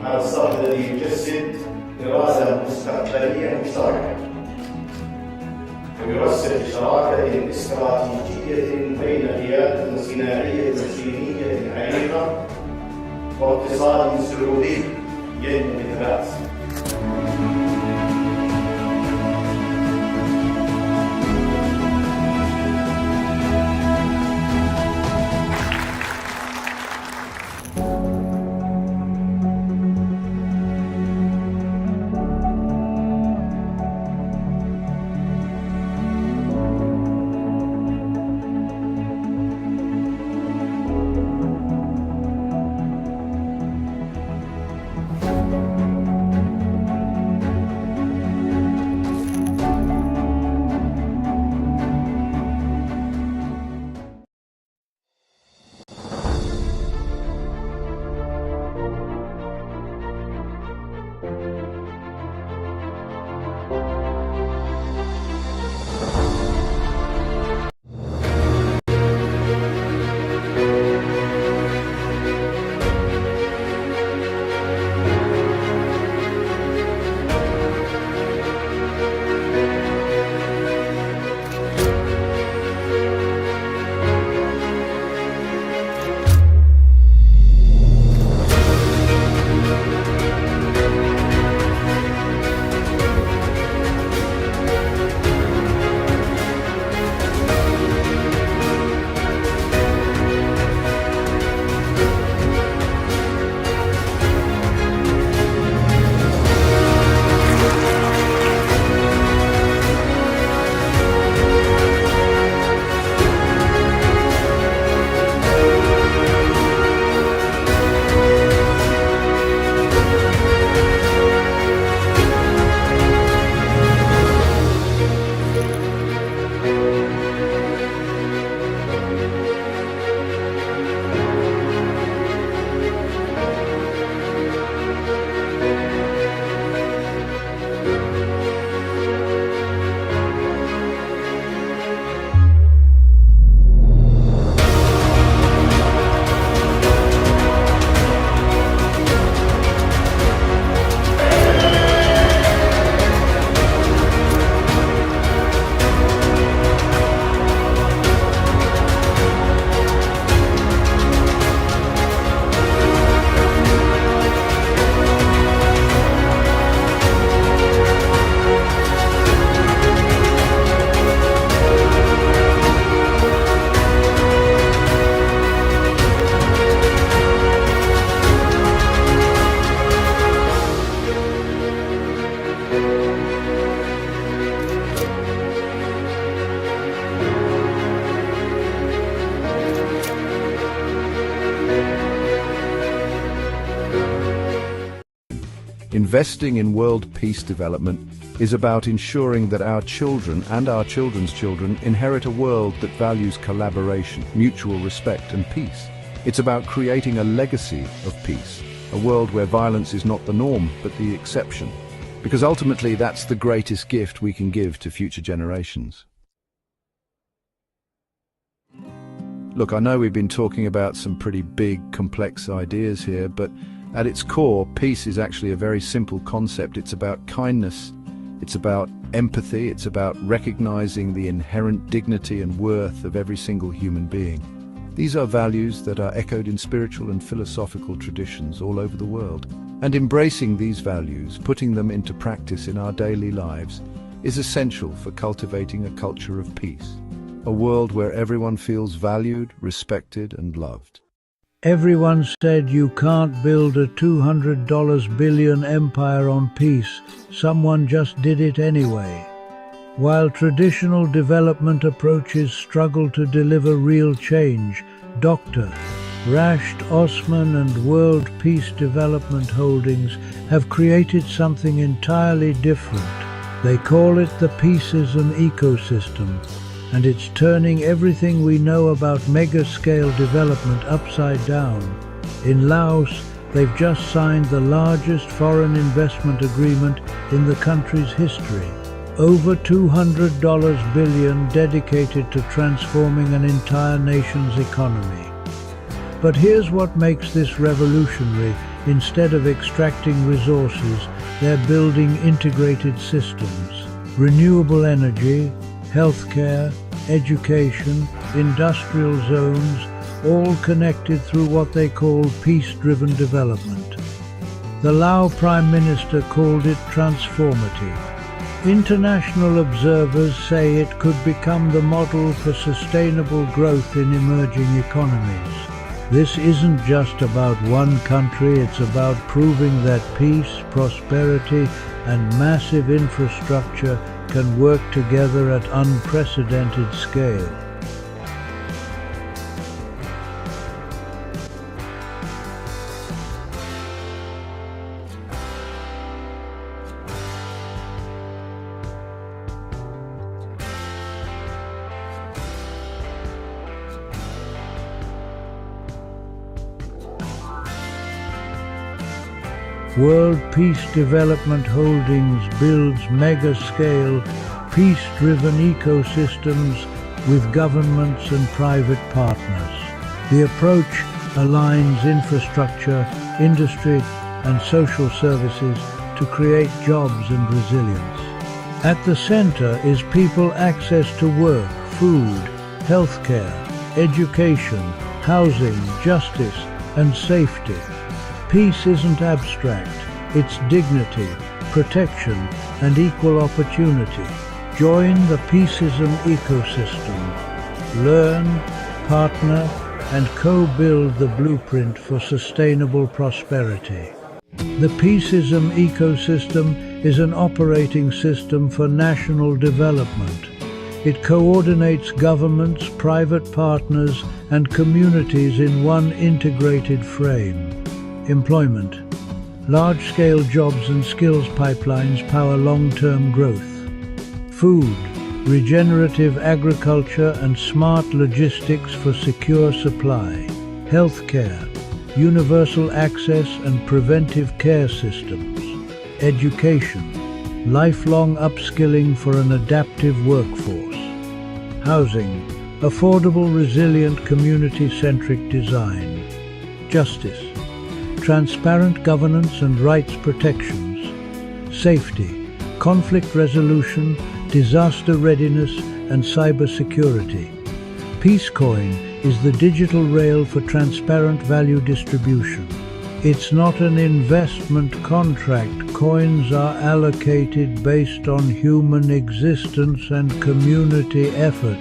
على الصف الذي يجسد إرادة مستقبلية مشتركة ويرسخ شراكة استراتيجية بين قيادة صناعية صينية عريقة واقتصاد سعودي ينمو بثبات. Investing in world peace development is about ensuring that our children and our children's children inherit a world that values collaboration, mutual respect and peace. It's about creating a legacy of peace, a world where violence is not the norm but the exception, because ultimately that's the greatest gift we can give to future generations. Look, I know we've been talking about some pretty big, complex ideas here, but at its core, peace is actually a very simple concept. It's about kindness, it's about empathy, it's about recognizing the inherent dignity and worth of every single human being. These are values that are echoed in spiritual and philosophical traditions all over the world. And embracing these values, putting them into practice in our daily lives, is essential for cultivating a culture of peace. A world where everyone feels valued, respected, and loved. Everyone said you can't build a $200 billion empire on peace. Someone just did it anyway. While traditional development approaches struggle to deliver real change, Dr. Rashid Osman and World Peace Development Holdings have created something entirely different. They call it the Peaceism Ecosystem, and it's turning everything we know about mega-scale development upside down. In Laos, they've just signed the largest foreign investment agreement in the country's history. Over $200 billion dedicated to transforming an entire nation's economy. But here's what makes this revolutionary. Instead of extracting resources, they're building integrated systems. Renewable energy, healthcare, education, industrial zones, all connected through what they call peace-driven development. The Lao Prime Minister called it transformative. International observers say it could become the model for sustainable growth in emerging economies. This isn't just about one country, it's about proving that peace, prosperity, and massive infrastructure can work together at unprecedented scale. World Peace Development Holdings builds mega-scale, peace-driven ecosystems with governments and private partners. The approach aligns infrastructure, industry, and social services to create jobs and resilience. At the center is people access to work, food, healthcare, education, housing, justice, and safety. Peace isn't abstract, it's dignity, protection, and equal opportunity. Join the Peaceism Ecosystem. Learn, partner, and co-build the blueprint for sustainable prosperity. The Peaceism Ecosystem is an operating system for national development. It coordinates governments, private partners, and communities in one integrated frame. Employment. Large-scale jobs and skills pipelines power long-term growth. Food. Regenerative agriculture and smart logistics for secure supply. Healthcare. Universal access and preventive care systems. Education. Lifelong upskilling for an adaptive workforce. Housing. Affordable, resilient, community-centric design. Justice. Transparent governance and rights protections. Safety, conflict resolution, disaster readiness, and cybersecurity. Peacecoin is the digital rail for transparent value distribution. It's not an investment contract. Coins are allocated based on human existence and community effort.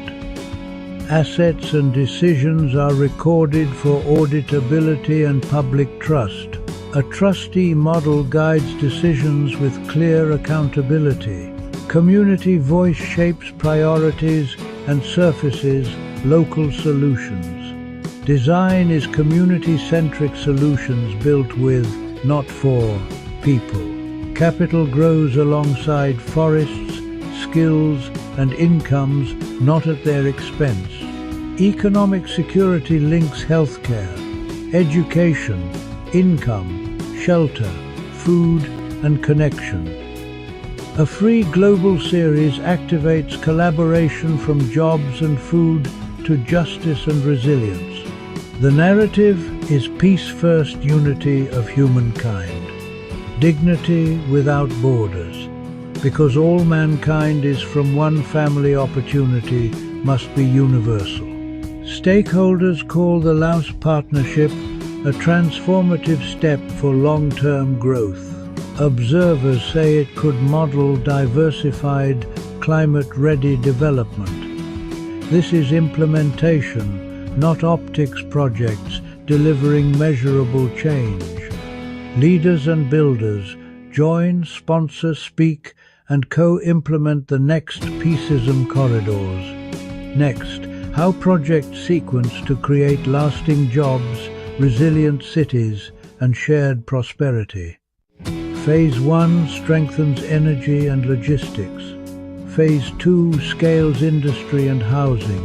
Assets and decisions are recorded for auditability and public trust. A trustee model guides decisions with clear accountability. Community voice shapes priorities and surfaces local solutions. Design is community-centric solutions built with, not for, people. Capital grows alongside forests, skills, and incomes, not at their expense. Economic security links healthcare, education, income, shelter, food, and connection. A free global series activates collaboration from jobs and food to justice and resilience. The narrative is peace-first unity of humankind, dignity without borders, because all mankind is from one family. Opportunity must be universal. Stakeholders call the Laos Partnership a transformative step for long-term growth. Observers say it could model diversified, climate-ready development. This is implementation, not optics projects, delivering measurable change. Leaders and builders join, sponsor, speak, and co-implement the next Peaceism corridors. Next, how projects sequence to create lasting jobs, resilient cities, and shared prosperity. Phase 1 strengthens energy and logistics. Phase 2 scales industry and housing.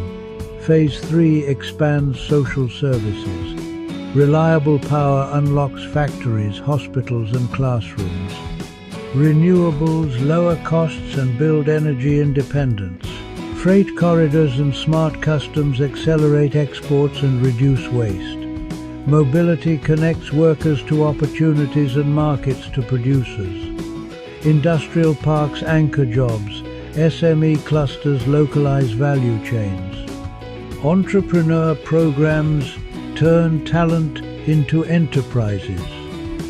Phase 3 expands social services. Reliable power unlocks factories, hospitals, and classrooms. Renewables lower costs and build energy independence. Freight corridors and smart customs accelerate exports and reduce waste. Mobility connects workers to opportunities and markets to producers. Industrial parks anchor jobs, SME clusters localize value chains. Entrepreneur programs turn talent into enterprises.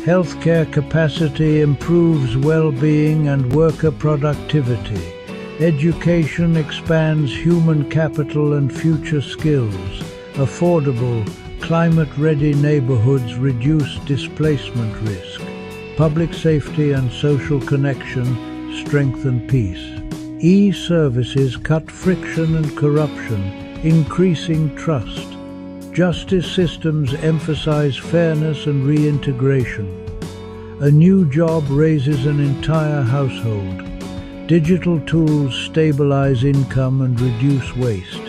Healthcare capacity improves well-being and worker productivity. Education expands human capital and future skills. Affordable, climate-ready neighborhoods reduce displacement risk. Public safety and social connection strengthen peace. E-services cut friction and corruption, increasing trust. Justice systems emphasize fairness and reintegration. A new job raises an entire household. Digital tools stabilize income and reduce waste.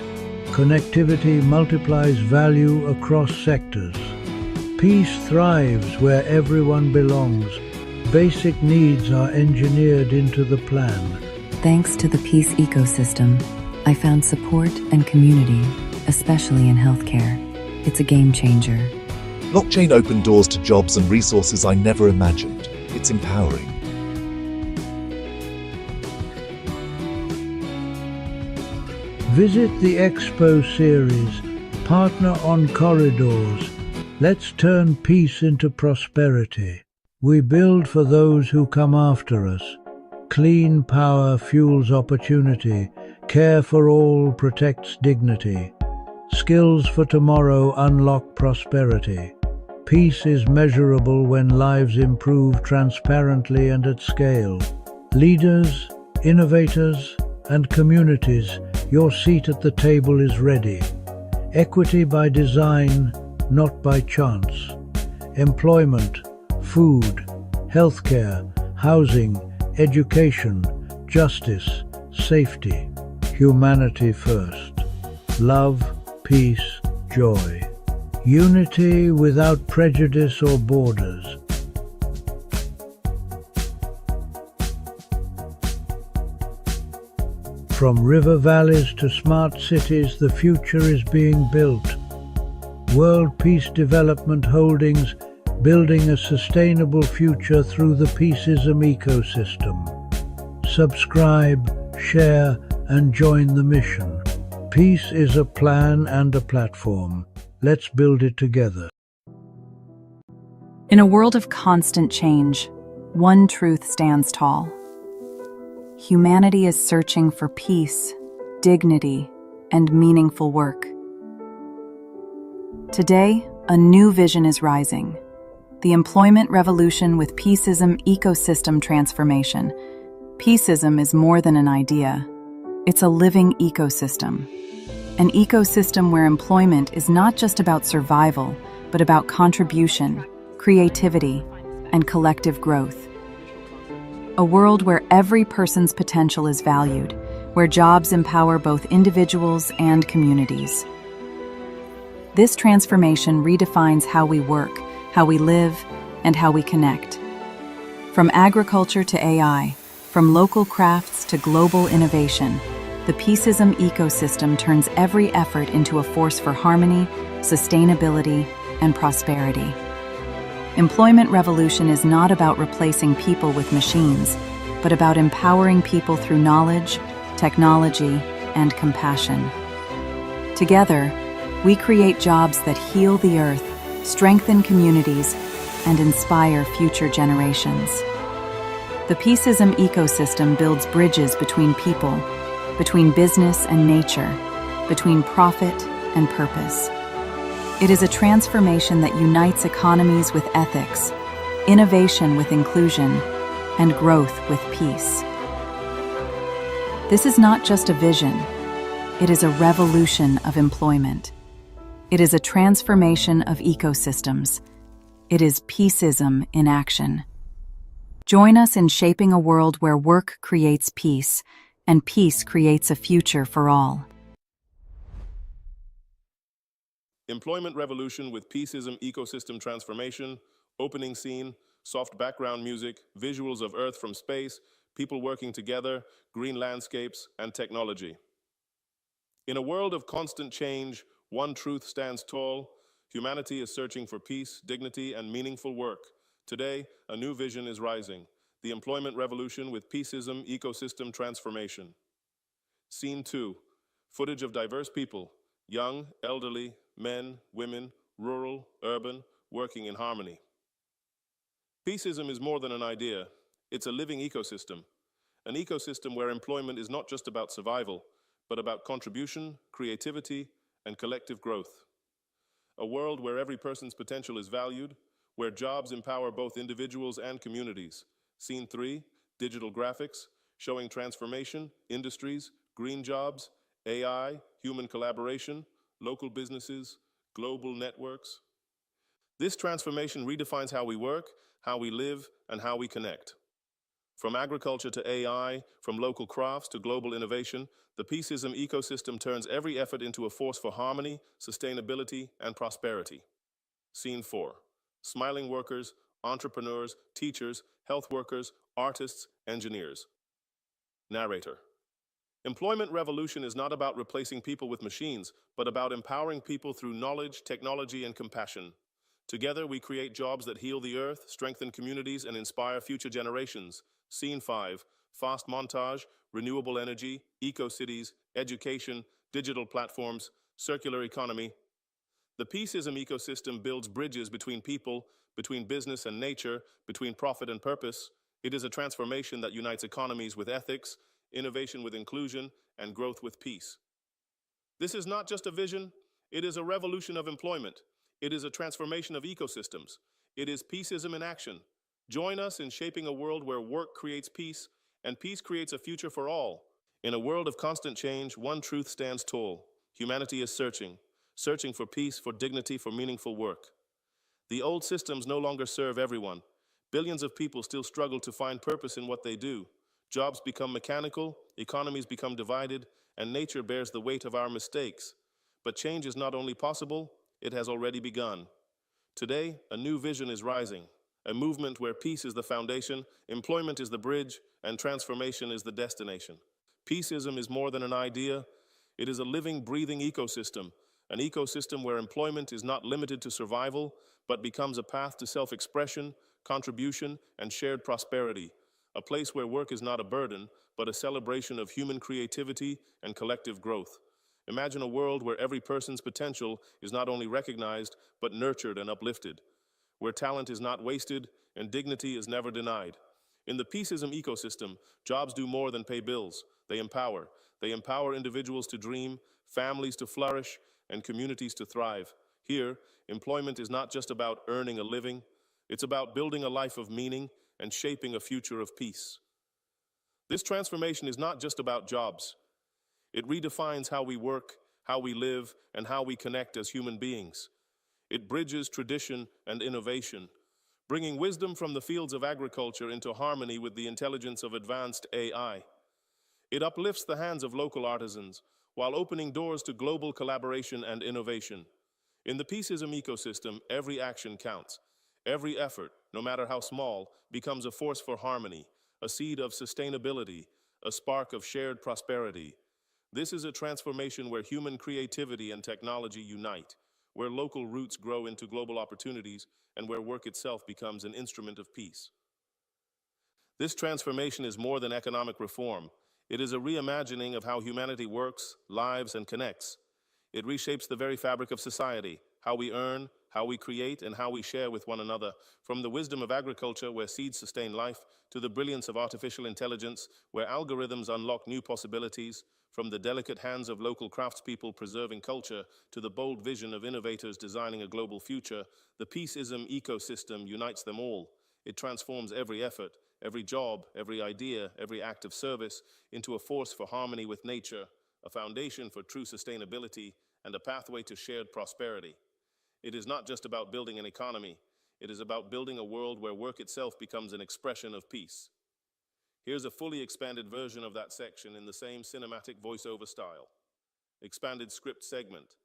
Connectivity multiplies value across sectors. Peace thrives where everyone belongs. Basic needs are engineered into the plan. Thanks to the Peace Ecosystem, I found support and community, especially in healthcare. It's a game changer. Blockchain opened doors to jobs and resources I never imagined. It's empowering. Visit the Expo series, Partner on Corridors. Let's turn peace into prosperity. We build for those who come after us. Clean power fuels opportunity. Care for all protects dignity. Skills for tomorrow unlock prosperity. Peace is measurable when lives improve transparently and at scale. Leaders, innovators, and communities, your seat at the table is ready. Equity by design, not by chance. Employment, food, healthcare, housing, education, justice, safety. Humanity first. Love, peace, joy. Unity without prejudice or borders. From river valleys to smart cities, the future is being built. World Peace Development Holdings, building a sustainable future through the Peaceism Ecosystem. Subscribe, share, and join the mission. Peace is a plan and a platform. Let's build it together. In a world of constant change, one truth stands tall. Humanity is searching for peace, dignity, and meaningful work. Today, a new vision is rising. The employment revolution with Peaceism Ecosystem transformation. Peaceism is more than an idea. It's a living ecosystem. An ecosystem where employment is not just about survival, but about contribution, creativity, and collective growth. A world where every person's potential is valued, where jobs empower both individuals and communities. This transformation redefines how we work, how we live, and how we connect. From agriculture to AI, from local crafts to global innovation, the Peaceism Ecosystem turns every effort into a force for harmony, sustainability, and prosperity. Employment revolution is not about replacing people with machines, but about empowering people through knowledge, technology, and compassion. Together, we create jobs that heal the earth, strengthen communities, and inspire future generations. The Peaceism Ecosystem builds bridges between people, between business and nature, between profit and purpose. It is a transformation that unites economies with ethics, innovation with inclusion, and growth with peace. This is not just a vision, it is a revolution of employment. It is a transformation of ecosystems. It is Peaceism in action. Join us in shaping a world where work creates peace, and peace creates a future for all. Employment revolution with Peaceism Ecosystem transformation, opening scene, soft background music, visuals of Earth from space, people working together, green landscapes, and technology. In a world of constant change, one truth stands tall: Humanity is searching for peace, dignity, and meaningful work. Today, a new vision is rising: the employment revolution with Peaceism Ecosystem Transformation. Scene 2. Footage of diverse people, young, elderly, men, women, rural, urban, working in harmony. Peaceism is more than an idea. It's a living ecosystem. An ecosystem where employment is not just about survival, but about contribution, creativity, and collective growth. A world where every person's potential is valued, where jobs empower both individuals and communities. Scene 3, digital graphics, showing transformation, industries, green jobs, AI, human collaboration, local businesses, global networks. This transformation redefines how we work, how we live, and how we connect. From agriculture to AI, from local crafts to global innovation, the Peaceism ecosystem turns every effort into a force for harmony, sustainability, and prosperity. Scene 4. Smiling workers, entrepreneurs, teachers, health workers, artists, engineers. Narrator. Employment revolution is not about replacing people with machines, but about empowering people through knowledge, technology, and compassion. Together, we create jobs that heal the earth, strengthen communities, and inspire future generations. Scene 5. Fast montage, renewable energy, eco-cities, education, digital platforms, circular economy. The Peaceism ecosystem builds bridges between people, between business and nature, between profit and purpose. It is a transformation that unites economies with ethics, innovation with inclusion, and growth with peace. This is not just a vision, it is a revolution of employment. It is a transformation of ecosystems. It is peaceism in action. Join us in shaping a world where work creates peace, and peace creates a future for all. In a world of constant change, one truth stands tall. Humanity is searching for peace, for dignity, for meaningful work. The old systems no longer serve everyone. Billions of people still struggle to find purpose in what they do. Jobs become mechanical, economies become divided, and nature bears the weight of our mistakes. But change is not only possible, it has already begun. Today, a new vision is rising, a movement where peace is the foundation, employment is the bridge, and transformation is the destination. Peaceism is more than an idea, it is a living, breathing ecosystem, an ecosystem where employment is not limited to survival, but becomes a path to self-expression, contribution, and shared prosperity, a place where work is not a burden, but a celebration of human creativity and collective growth. Imagine a world where every person's potential is not only recognized, but nurtured and uplifted, where talent is not wasted and dignity is never denied. In the Peaceism ecosystem, jobs do more than pay bills. They empower. They empower individuals to dream, families to flourish, and communities to thrive. Here, employment is not just about earning a living, it's about building a life of meaning and shaping a future of peace. This transformation is not just about jobs. It redefines how we work, how we live, and how we connect as human beings. It bridges tradition and innovation, bringing wisdom from the fields of agriculture into harmony with the intelligence of advanced AI. It uplifts the hands of local artisans, while opening doors to global collaboration and innovation. In the Peaceism ecosystem, every action counts. Every effort, no matter how small, becomes a force for harmony, a seed of sustainability, a spark of shared prosperity. This is a transformation where human creativity and technology unite, where local roots grow into global opportunities, and where work itself becomes an instrument of peace. This transformation is more than economic reform. It is a reimagining of how humanity works, lives, and connects. It reshapes the very fabric of society, how we earn, how we create, and how we share with one another. From the wisdom of agriculture, where seeds sustain life, to the brilliance of artificial intelligence, where algorithms unlock new possibilities. From the delicate hands of local craftspeople preserving culture, to the bold vision of innovators designing a global future, the Peaceism ecosystem unites them all. It transforms every effort, every job, every idea, every act of service into a force for harmony with nature, a foundation for true sustainability, and a pathway to shared prosperity. It is not just about building an economy, it is about building a world where work itself becomes an expression of peace. Here's a fully expanded version of that section in the same cinematic voiceover style. Expanded script segment.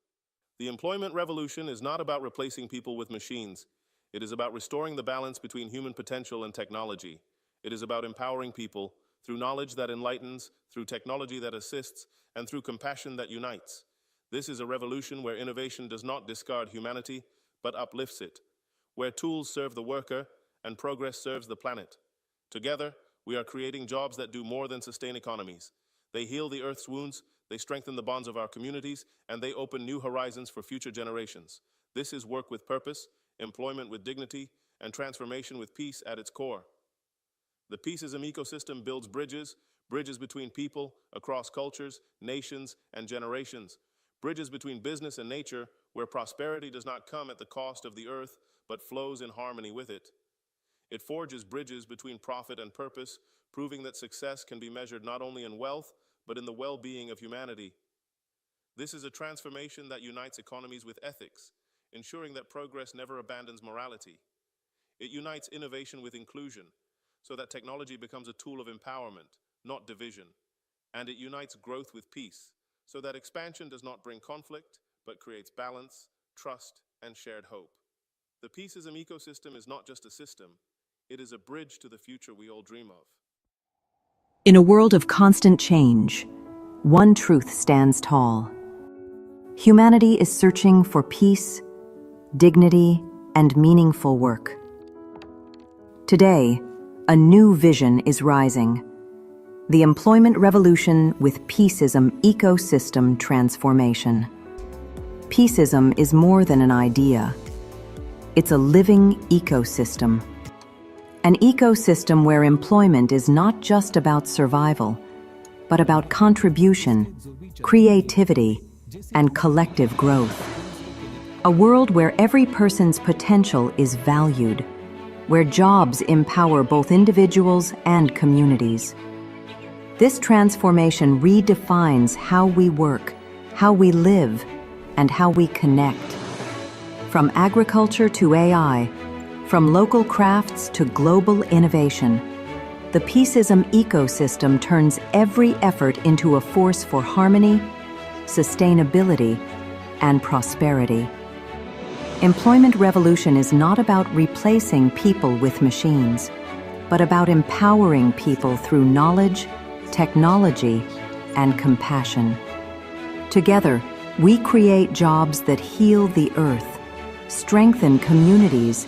The employment revolution is not about replacing people with machines. It is about restoring the balance between human potential and technology. It is about empowering people through knowledge that enlightens, through technology that assists, and through compassion that unites. This is a revolution where innovation does not discard humanity, but uplifts it, where tools serve the worker and progress serves the planet. Together, we are creating jobs that do more than sustain economies. They heal the Earth's wounds, they strengthen the bonds of our communities, and they open new horizons for future generations. This is work with purpose, employment with dignity, and transformation with peace at its core. The Peaceism Ecosystem builds bridges between people, across cultures, nations, and generations. Bridges between business and nature, where prosperity does not come at the cost of the earth, but flows in harmony with it. It forges bridges between profit and purpose, proving that success can be measured not only in wealth, but in the well-being of humanity. This is a transformation that unites economies with ethics, ensuring that progress never abandons morality. It unites innovation with inclusion, so that technology becomes a tool of empowerment, not division. And it unites growth with peace, so that expansion does not bring conflict, but creates balance, trust, and shared hope. The Peaceism Ecosystem is not just a system, it is a bridge to the future we all dream of. In a world of constant change, one truth stands tall. Humanity is searching for peace, dignity, and meaningful work. Today, a new vision is rising. The employment revolution with Peaceism Ecosystem transformation. Peaceism is more than an idea. It's a living ecosystem. An ecosystem where employment is not just about survival, but about contribution, creativity, and collective growth. A world where every person's potential is valued, where jobs empower both individuals and communities. This transformation redefines how we work, how we live, and how we connect. From agriculture to AI, from local crafts to global innovation, the Peaceism Ecosystem turns every effort into a force for harmony, sustainability, and prosperity. Employment revolution is not about replacing people with machines, but about empowering people through knowledge, technology, and compassion. Together, we create jobs that heal the earth, strengthen communities,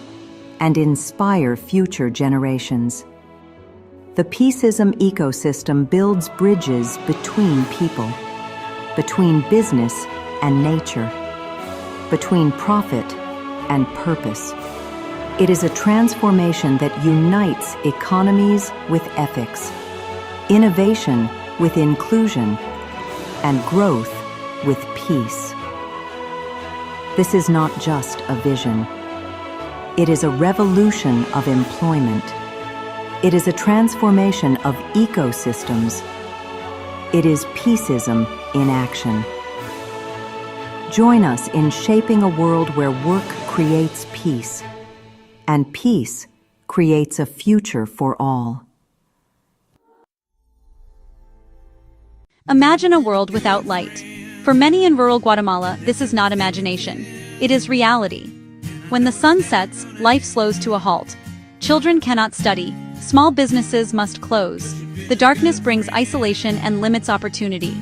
and inspire future generations. The Peaceism Ecosystem builds bridges between people, between business and nature, between profit and purpose. It is a transformation that unites economies with ethics, innovation with inclusion, and growth with peace. This is not just a vision. It is a revolution of employment. It is a transformation of ecosystems. It is Peaceism in action. Join us in shaping a world where work creates peace, and peace creates a future for all. Imagine a world without light. For many in rural Guatemala, this is not imagination. It is reality. When the sun sets, life slows to a halt. Children cannot study. Small businesses must close. The darkness brings isolation and limits opportunity.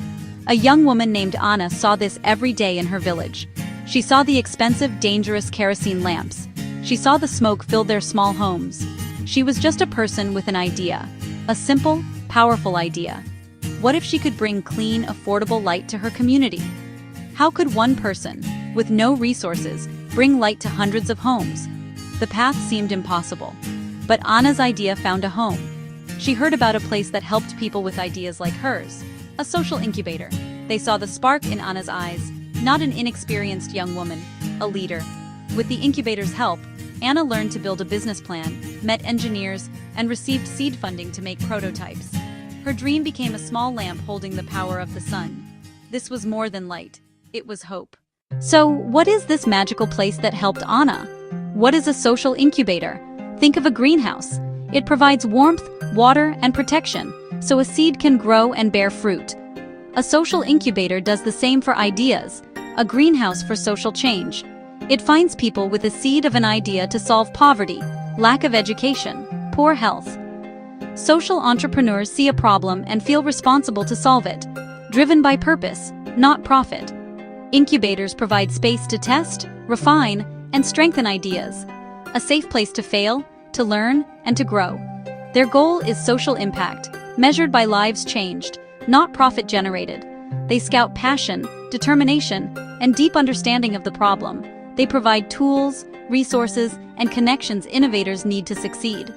A young woman named Anna saw this every day in her village. She saw the expensive, dangerous kerosene lamps. She saw the smoke fill their small homes. She was just a person with an idea. A simple, powerful idea. What if she could bring clean, affordable light to her community? How could one person, with no resources, bring light to hundreds of homes? The path seemed impossible. But Anna's idea found a home. She heard about a place that helped people with ideas like hers, a social incubator. They saw the spark in Anna's eyes, not an inexperienced young woman, a leader. With the incubator's help, Anna learned to build a business plan, met engineers, and received seed funding to make prototypes. Her dream became a small lamp holding the power of the sun. This was more than light. It was hope. So, what is this magical place that helped Anna? What is a social incubator? Think of a greenhouse. It provides warmth, water, and protection, so a seed can grow and bear fruit. A social incubator does the same for ideas, a greenhouse for social change. It finds people with a seed of an idea to solve poverty, lack of education, poor health. Social entrepreneurs see a problem and feel responsible to solve it, driven by purpose, not profit. Incubators provide space to test, refine, and strengthen ideas. A safe place to fail, to learn, and to grow. Their goal is social impact, measured by lives changed, not profit generated. They scout passion, determination, and deep understanding of the problem. They provide tools, resources, and connections innovators need to succeed.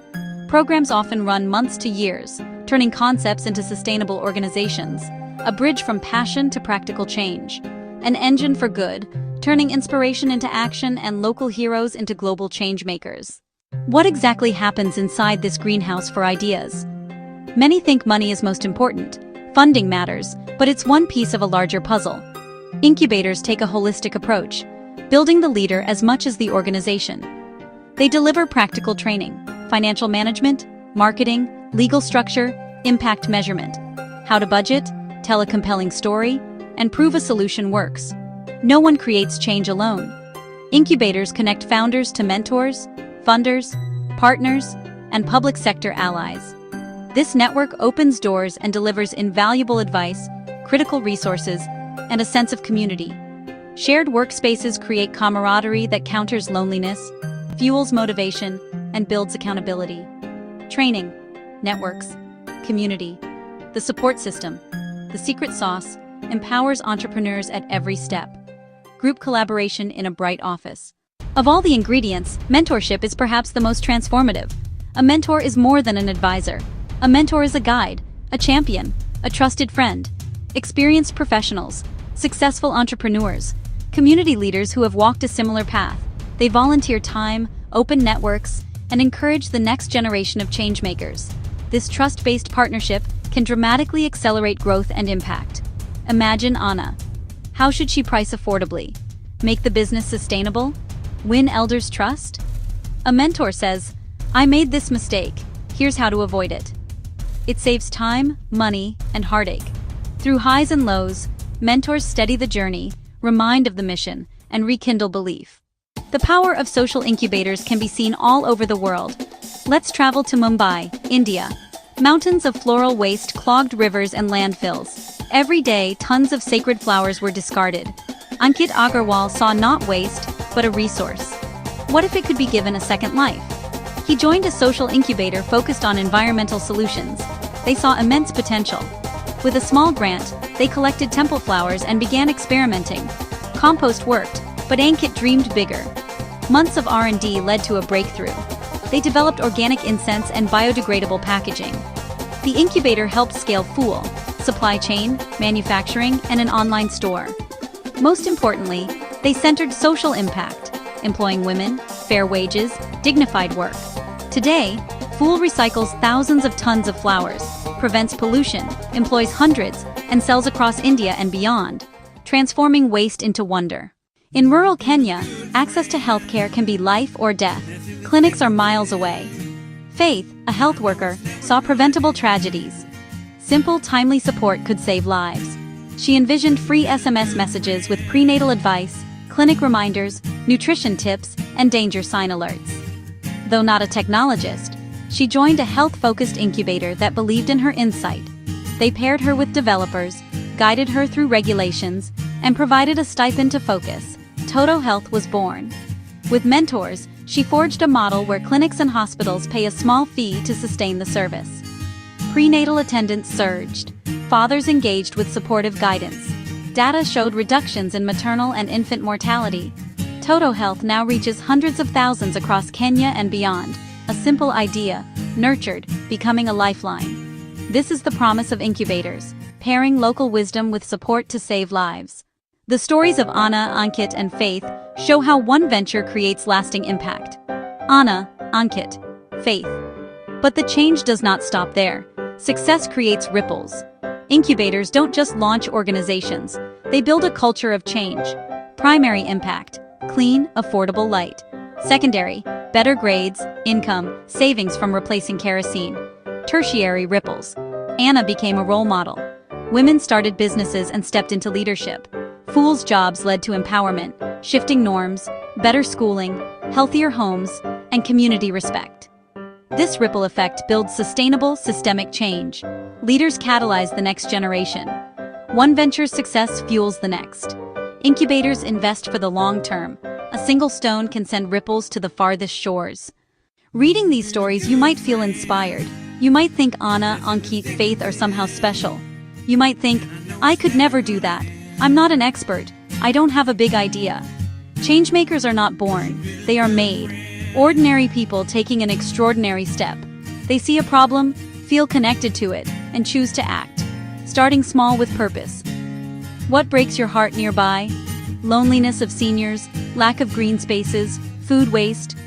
Programs often run months to years, turning concepts into sustainable organizations. A bridge from passion to practical change. An engine for good, turning inspiration into action and local heroes into global change makers. What exactly happens inside this greenhouse for ideas? Many think money is most important. Funding matters, but it's one piece of a larger puzzle. Incubators take a holistic approach, building the leader as much as the organization. They deliver practical training, financial management, marketing, legal structure, impact measurement, how to budget, tell a compelling story, and prove a solution works. No one creates change alone. Incubators connect founders to mentors, funders, partners, and public sector allies. This network opens doors and delivers invaluable advice, critical resources, and a sense of community. Shared workspaces create camaraderie that counters loneliness, fuels motivation, and builds accountability. Training, networks, community, the support system, the secret sauce, empowers entrepreneurs at every step. Group collaboration in a bright office. Of all the ingredients, mentorship is perhaps the most transformative. A mentor is more than an advisor. A mentor is a guide, a champion, a trusted friend. Experienced professionals, successful entrepreneurs, community leaders who have walked a similar path. They volunteer time, open networks, and encourage the next generation of changemakers. This trust-based partnership can dramatically accelerate growth and impact. Imagine Anna. How should she price affordably? Make the business sustainable? Win elders' trust? A mentor says, "I made this mistake. Here's how to avoid it." It saves time, money, and heartache. Through highs and lows, mentors steady the journey, remind of the mission, and rekindle belief. The power of social incubators can be seen all over the world. Let's travel to Mumbai, India. Mountains of floral waste clogged rivers and landfills. Every day, tons of sacred flowers were discarded. Ankit Agarwal saw not waste, but a resource. What if it could be given a second life? He joined a social incubator focused on environmental solutions. They saw immense potential. With a small grant, they collected temple flowers and began experimenting. Compost worked, but Ankit dreamed bigger. Months of R&D led to a breakthrough. They developed organic incense and biodegradable packaging. The incubator helped scale Fool, supply chain, manufacturing, and an online store. Most importantly, they centered social impact, employing women, fair wages, dignified work. Today, Fool recycles thousands of tons of flowers, prevents pollution, employs hundreds, and sells across India and beyond, transforming waste into wonder. In rural Kenya, access to healthcare can be life or death. Clinics are miles away. Faith, a health worker, saw preventable tragedies. Simple, timely support could save lives. She envisioned free SMS messages with prenatal advice, clinic reminders, nutrition tips, and danger sign alerts. Though not a technologist, she joined a health-focused incubator that believed in her insight. They paired her with developers, guided her through regulations, and provided a stipend to focus. Toto Health was born. With mentors, she forged a model where clinics and hospitals pay a small fee to sustain the service. Prenatal attendance surged. Fathers engaged with supportive guidance. Data showed reductions in maternal and infant mortality. Toto Health now reaches hundreds of thousands across Kenya and beyond. A simple idea, nurtured, becoming a lifeline. This is the promise of incubators, pairing local wisdom with support to save lives. The stories of Anna, Ankit, and Faith show how one venture creates lasting impact. Anna, Ankit, Faith. But the change does not stop there. Success creates ripples. Incubators don't just launch organizations, they build a culture of change. Primary impact: clean, affordable light. Secondary: better grades, income, savings from replacing kerosene. Tertiary ripples: Anna became a role model. Women started businesses and stepped into leadership. Fool's jobs led to empowerment, shifting norms, better schooling, healthier homes, and community respect. This ripple effect builds sustainable, systemic change. Leaders catalyze the next generation. One venture's success fuels the next. Incubators invest for the long term, a single stone can send ripples to the farthest shores. Reading these stories, you might feel inspired. You might think Anna, Ankit, Faith are somehow special. You might think, I could never do that. I'm not an expert. I don't have a big idea. Changemakers are not born. They are made. Ordinary people taking an extraordinary step. They see a problem, feel connected to it, and choose to act. Starting small with purpose. What breaks your heart nearby? Loneliness of seniors, lack of green spaces, food waste.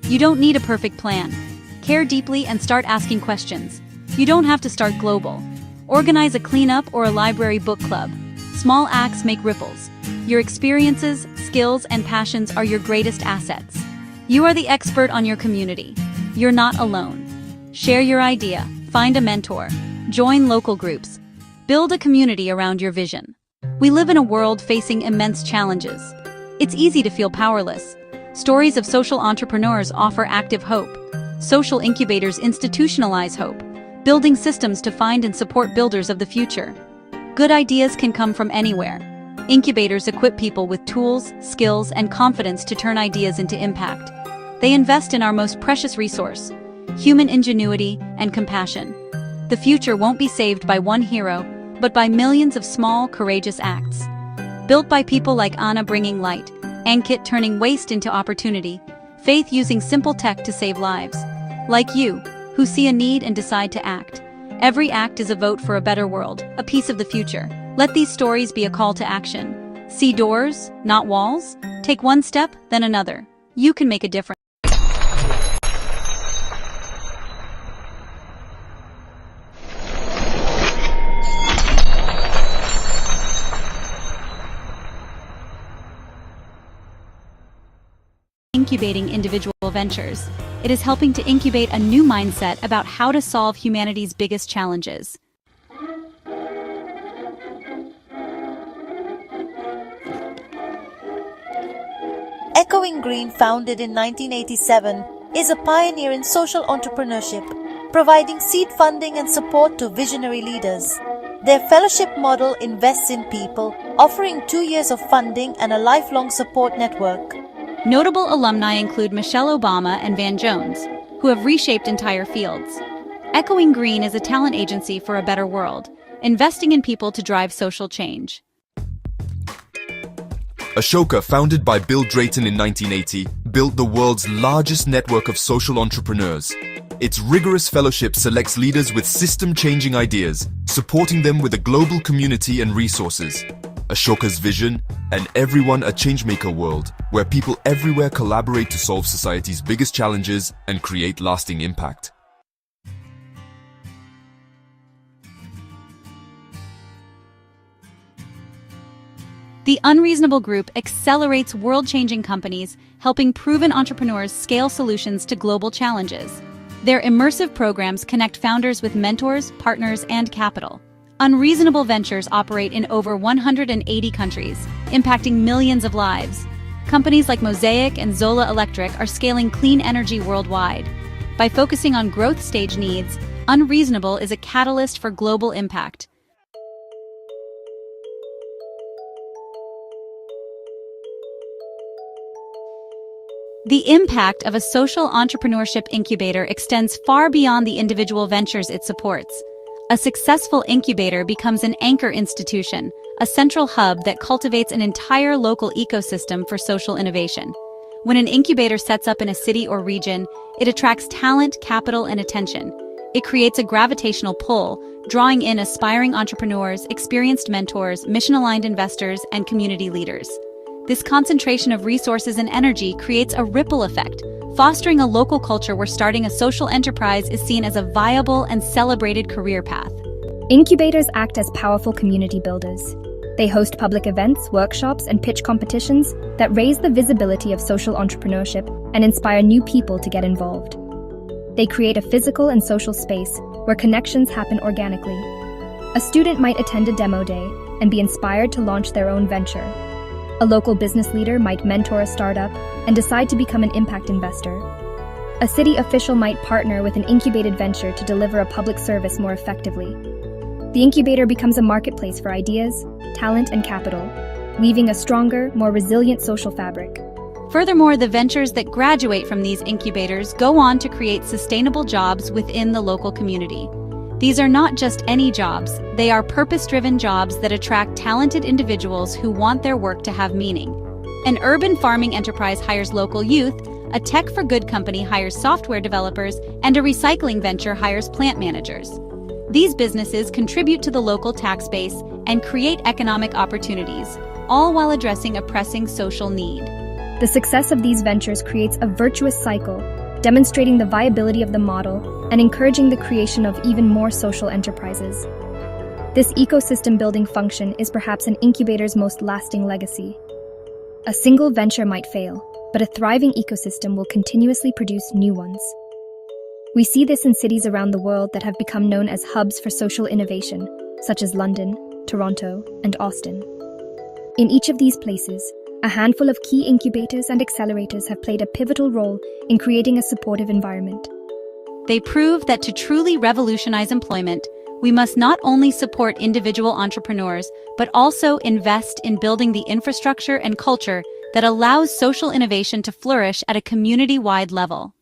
You don't need a perfect plan. Care deeply and start asking questions. You don't have to start global. Organize a cleanup or a library book club. Small acts make ripples. Your experiences, skills, and passions are your greatest assets. You are the expert on your community. You're not alone. Share your idea, find a mentor, join local groups, build a community around your vision. We live in a world facing immense challenges. It's easy to feel powerless. Stories of social entrepreneurs offer active hope. Social incubators institutionalize hope, building systems to find and support builders of the future. Good ideas can come from anywhere. Incubators equip people with tools, skills, and confidence to turn ideas into impact. They invest in our most precious resource, human ingenuity and compassion. The future won't be saved by one hero, but by millions of small, courageous acts. Built by people like Anna bringing light, Ankit turning waste into opportunity, Faith using simple tech to save lives. Like you, who see a need and decide to act. Every act is a vote for a better world, a piece of the future. Let these stories be a call to action. See doors, not walls. Take one step, then another. You can make a difference. Incubating individual ventures. It is helping to incubate a new mindset about how to solve humanity's biggest challenges. Echoing Green, founded in 1987, is a pioneer in social entrepreneurship, providing seed funding and support to visionary leaders. Their fellowship model invests in people, offering 2 years of funding and a lifelong support network. Notable alumni include Michelle Obama and Van Jones, who have reshaped entire fields. Echoing Green is a talent agency for a better world, investing in people to drive social change. Ashoka, founded by Bill Drayton in 1980, built the world's largest network of social entrepreneurs. Its rigorous fellowship selects leaders with system-changing ideas, supporting them with a global community and resources. Ashoka's vision, an everyone a changemaker world, where people everywhere collaborate to solve society's biggest challenges and create lasting impact. The Unreasonable Group accelerates world-changing companies, helping proven entrepreneurs scale solutions to global challenges. Their immersive programs connect founders with mentors, partners, and capital. Unreasonable Ventures operate in over 180 countries, impacting millions of lives. Companies like Mosaic and Zola Electric are scaling clean energy worldwide. By focusing on growth stage needs, Unreasonable is a catalyst for global impact. The impact of a social entrepreneurship incubator extends far beyond the individual ventures it supports. A successful incubator becomes an anchor institution, a central hub that cultivates an entire local ecosystem for social innovation. When an incubator sets up in a city or region, it attracts talent, capital, and attention. It creates a gravitational pull, drawing in aspiring entrepreneurs, experienced mentors, mission-aligned investors, and community leaders. This concentration of resources and energy creates a ripple effect, fostering a local culture where starting a social enterprise is seen as a viable and celebrated career path. Incubators act as powerful community builders. They host public events, workshops, and pitch competitions that raise the visibility of social entrepreneurship and inspire new people to get involved. They create a physical and social space where connections happen organically. A student might attend a demo day and be inspired to launch their own venture. A local business leader might mentor a startup and decide to become an impact investor. A city official might partner with an incubated venture to deliver a public service more effectively. The incubator becomes a marketplace for ideas, talent, and capital, weaving a stronger, more resilient social fabric. Furthermore, the ventures that graduate from these incubators go on to create sustainable jobs within the local community. These are not just any jobs, they are purpose-driven jobs that attract talented individuals who want their work to have meaning. An urban farming enterprise hires local youth, a tech-for-good company hires software developers, and a recycling venture hires plant managers. These businesses contribute to the local tax base and create economic opportunities, all while addressing a pressing social need. The success of these ventures creates a virtuous cycle, demonstrating the viability of the model and encouraging the creation of even more social enterprises. This ecosystem building function is perhaps an incubator's most lasting legacy. A single venture might fail, but a thriving ecosystem will continuously produce new ones. We see this in cities around the world that have become known as hubs for social innovation, such as London, Toronto, and Austin. In each of these places, a handful of key incubators and accelerators have played a pivotal role in creating a supportive environment. They prove that to truly revolutionize employment, we must not only support individual entrepreneurs, but also invest in building the infrastructure and culture that allows social innovation to flourish at a community-wide level.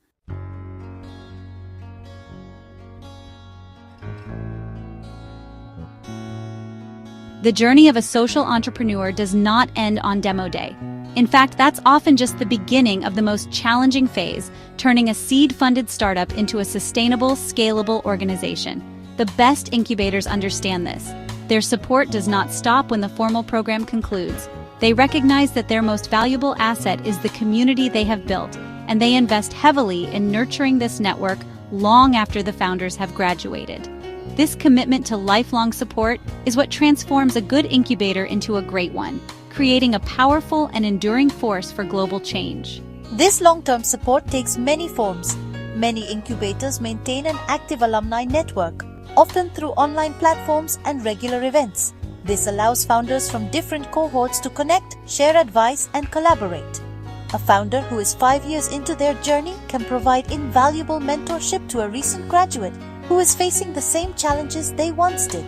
The journey of a social entrepreneur does not end on demo day. In fact, that's often just the beginning of the most challenging phase, turning a seed-funded startup into a sustainable, scalable organization. The best incubators understand this. Their support does not stop when the formal program concludes. They recognize that their most valuable asset is the community they have built, and they invest heavily in nurturing this network long after the founders have graduated. This commitment to lifelong support is what transforms a good incubator into a great one, creating a powerful and enduring force for global change. This long-term support takes many forms. Many incubators maintain an active alumni network, often through online platforms and regular events. This allows founders from different cohorts to connect, share advice, and collaborate. A founder who is 5 years into their journey can provide invaluable mentorship to a recent graduate who is facing the same challenges they once did.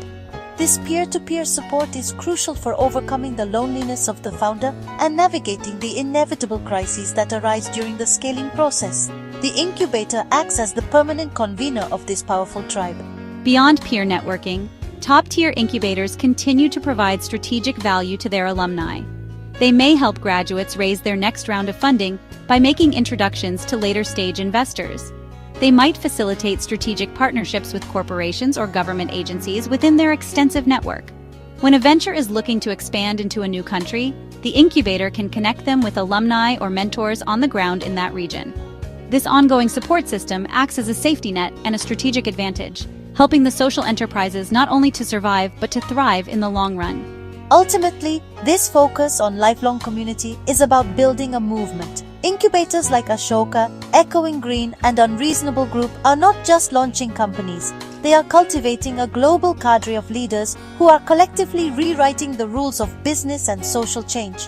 This peer-to-peer support is crucial for overcoming the loneliness of the founder and navigating the inevitable crises that arise during the scaling process. The incubator acts as the permanent convener of this powerful tribe. Beyond peer networking, top-tier incubators continue to provide strategic value to their alumni. They may help graduates raise their next round of funding by making introductions to later-stage investors. They might facilitate strategic partnerships with corporations or government agencies within their extensive network. When a venture is looking to expand into a new country, the incubator can connect them with alumni or mentors on the ground in that region. This ongoing support system acts as a safety net and a strategic advantage, helping the social enterprises not only to survive but to thrive in the long run. Ultimately, this focus on lifelong community is about building a movement. Incubators like Ashoka, Echoing Green, and Unreasonable Group are not just launching companies. They are cultivating a global cadre of leaders who are collectively rewriting the rules of business and social change.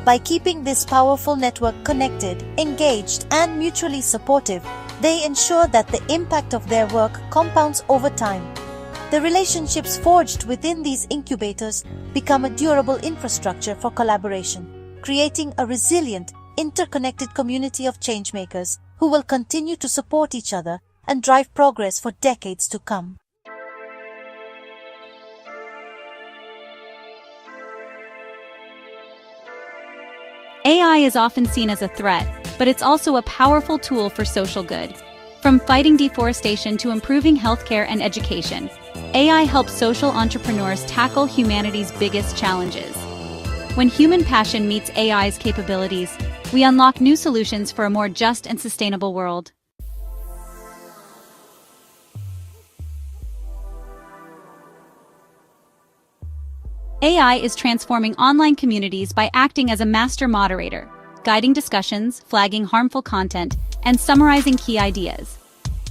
By keeping this powerful network connected, engaged, and mutually supportive, they ensure that the impact of their work compounds over time. The relationships forged within these incubators become a durable infrastructure for collaboration, creating a resilient, interconnected community of changemakers who will continue to support each other and drive progress for decades to come. AI is often seen as a threat, but it's also a powerful tool for social good. From fighting deforestation to improving healthcare and education, AI helps social entrepreneurs tackle humanity's biggest challenges. When human passion meets AI's capabilities, we unlock new solutions for a more just and sustainable world. AI is transforming online communities by acting as a master moderator, guiding discussions, flagging harmful content, and summarizing key ideas.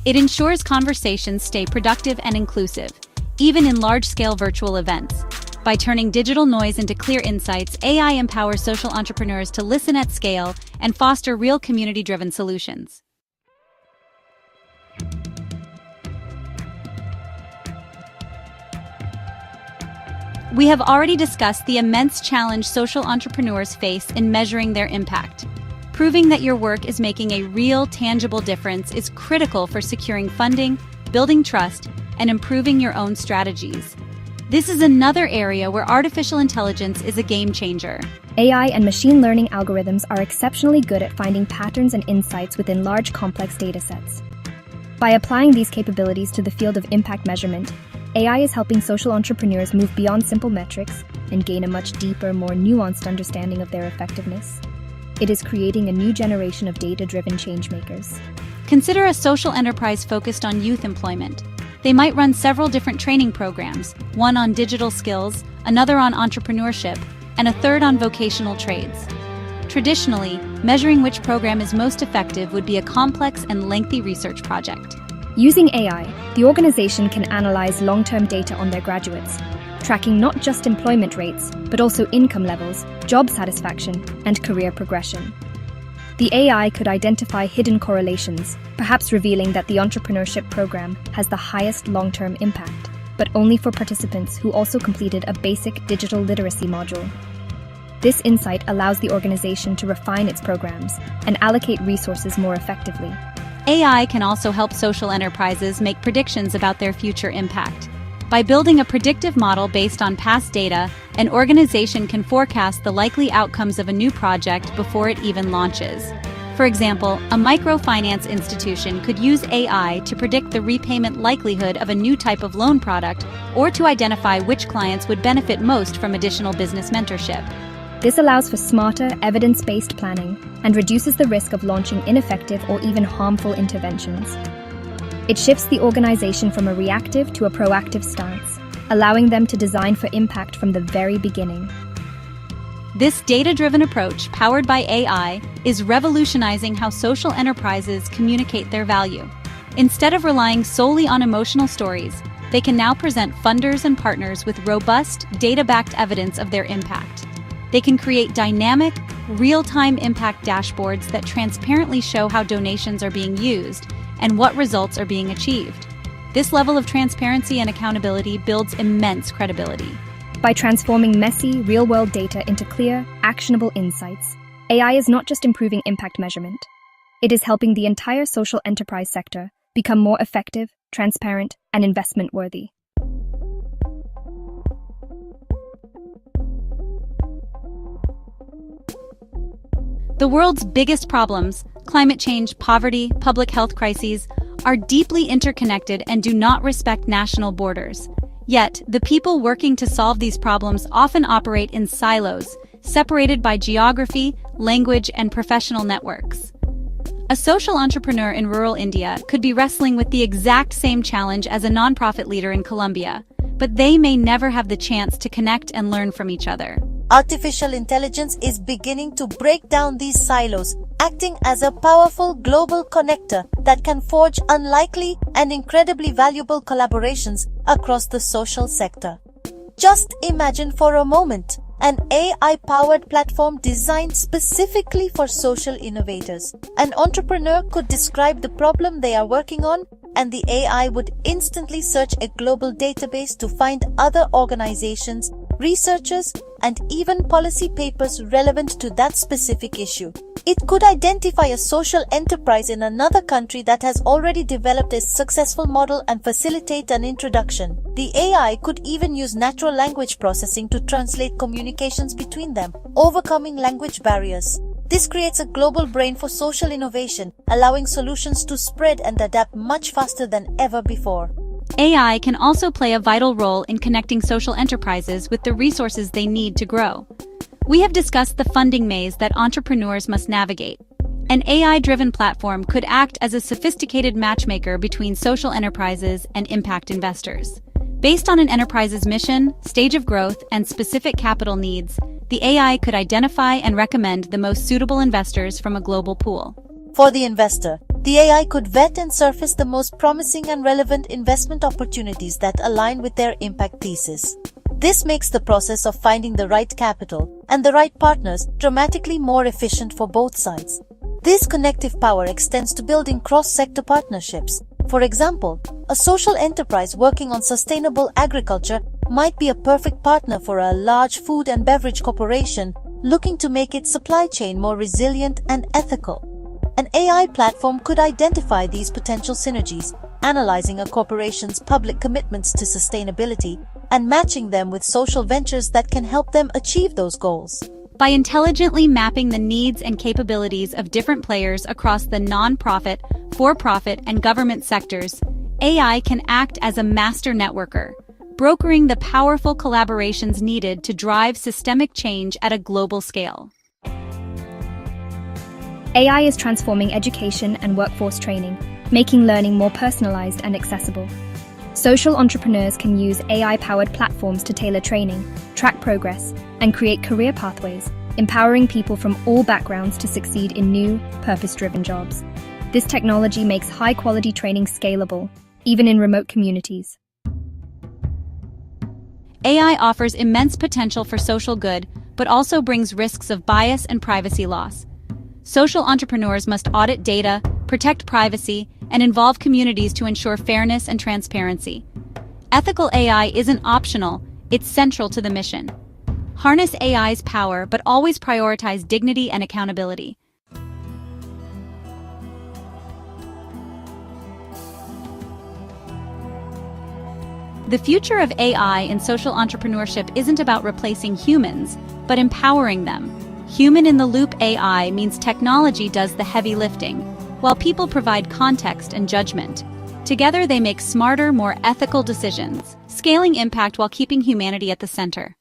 It ensures conversations stay productive and inclusive, even in large-scale virtual events. By turning digital noise into clear insights, AI empowers social entrepreneurs to listen at scale and foster real community-driven solutions. We have already discussed the immense challenge social entrepreneurs face in measuring their impact. Proving that your work is making a real, tangible difference is critical for securing funding, building trust, and improving your own strategies. This is another area where artificial intelligence is a game changer. AI and machine learning algorithms are exceptionally good at finding patterns and insights within large, complex datasets. By applying these capabilities to the field of impact measurement, AI is helping social entrepreneurs move beyond simple metrics and gain a much deeper, more nuanced understanding of their effectiveness. It is creating a new generation of data-driven changemakers. Consider a social enterprise focused on youth employment. They might run several different training programs, one on digital skills, another on entrepreneurship, and a third on vocational trades. Traditionally, measuring which program is most effective would be a complex and lengthy research project. Using AI, the organization can analyze long-term data on their graduates, tracking not just employment rates, but also income levels, job satisfaction, and career progression. The AI could identify hidden correlations, perhaps revealing that the entrepreneurship program has the highest long-term impact, but only for participants who also completed a basic digital literacy module. This insight allows the organization to refine its programs and allocate resources more effectively. AI can also help social enterprises make predictions about their future impact. By building a predictive model based on past data, an organization can forecast the likely outcomes of a new project before it even launches. For example, a microfinance institution could use AI to predict the repayment likelihood of a new type of loan product or to identify which clients would benefit most from additional business mentorship. This allows for smarter, evidence-based planning and reduces the risk of launching ineffective or even harmful interventions. It shifts the organization from a reactive to a proactive stance, allowing them to design for impact from the very beginning. This data-driven approach, powered by AI, is revolutionizing how social enterprises communicate their value. Instead of relying solely on emotional stories, they can now present funders and partners with robust, data-backed evidence of their impact. They can create dynamic, real-time impact dashboards that transparently show how donations are being used and what results are being achieved. This level of transparency and accountability builds immense credibility. By transforming messy, real-world data into clear, actionable insights, AI is not just improving impact measurement. It is helping the entire social enterprise sector become more effective, transparent, and investment-worthy. The world's biggest problems, climate change, poverty, public health crises, are deeply interconnected and do not respect national borders. Yet, the people working to solve these problems often operate in silos, separated by geography, language, and professional networks. A social entrepreneur in rural India could be wrestling with the exact same challenge as a nonprofit leader in Colombia, but they may never have the chance to connect and learn from each other. Artificial intelligence is beginning to break down these silos, acting as a powerful global connector that can forge unlikely and incredibly valuable collaborations across the social sector. Just imagine for a moment an AI-powered platform designed specifically for social innovators. An entrepreneur could describe the problem they are working on, and the AI would instantly search a global database to find other organizations, researchers, and even policy papers relevant to that specific issue. It could identify a social enterprise in another country that has already developed a successful model and facilitate an introduction. The AI could even use natural language processing to translate communications between them, overcoming language barriers. This creates a global brain for social innovation, allowing solutions to spread and adapt much faster than ever before. AI can also play a vital role in connecting social enterprises with the resources they need to grow. We have discussed the funding maze that entrepreneurs must navigate. An AI-driven platform could act as a sophisticated matchmaker between social enterprises and impact investors. Based on an enterprise's mission, stage of growth, and specific capital needs, the AI could identify and recommend the most suitable investors from a global pool. For the investor, the AI could vet and surface the most promising and relevant investment opportunities that align with their impact thesis. This makes the process of finding the right capital and the right partners dramatically more efficient for both sides. This connective power extends to building cross-sector partnerships. For example, a social enterprise working on sustainable agriculture might be a perfect partner for a large food and beverage corporation looking to make its supply chain more resilient and ethical. An AI platform could identify these potential synergies, analyzing a corporation's public commitments to sustainability and matching them with social ventures that can help them achieve those goals. By intelligently mapping the needs and capabilities of different players across the nonprofit, for-profit, and government sectors, AI can act as a master networker, brokering the powerful collaborations needed to drive systemic change at a global scale. AI is transforming education and workforce training, making learning more personalized and accessible. Social entrepreneurs can use AI-powered platforms to tailor training, track progress, and create career pathways, empowering people from all backgrounds to succeed in new, purpose-driven jobs. This technology makes high-quality training scalable, even in remote communities. AI offers immense potential for social good, but also brings risks of bias and privacy loss. Social entrepreneurs must audit data, protect privacy, and involve communities to ensure fairness and transparency. Ethical AI isn't optional, it's central to the mission. Harness AI's power, but always prioritize dignity and accountability. The future of AI in social entrepreneurship isn't about replacing humans, but empowering them. Human-in-the-loop AI means technology does the heavy lifting, while people provide context and judgment. Together they make smarter, more ethical decisions, scaling impact while keeping humanity at the center.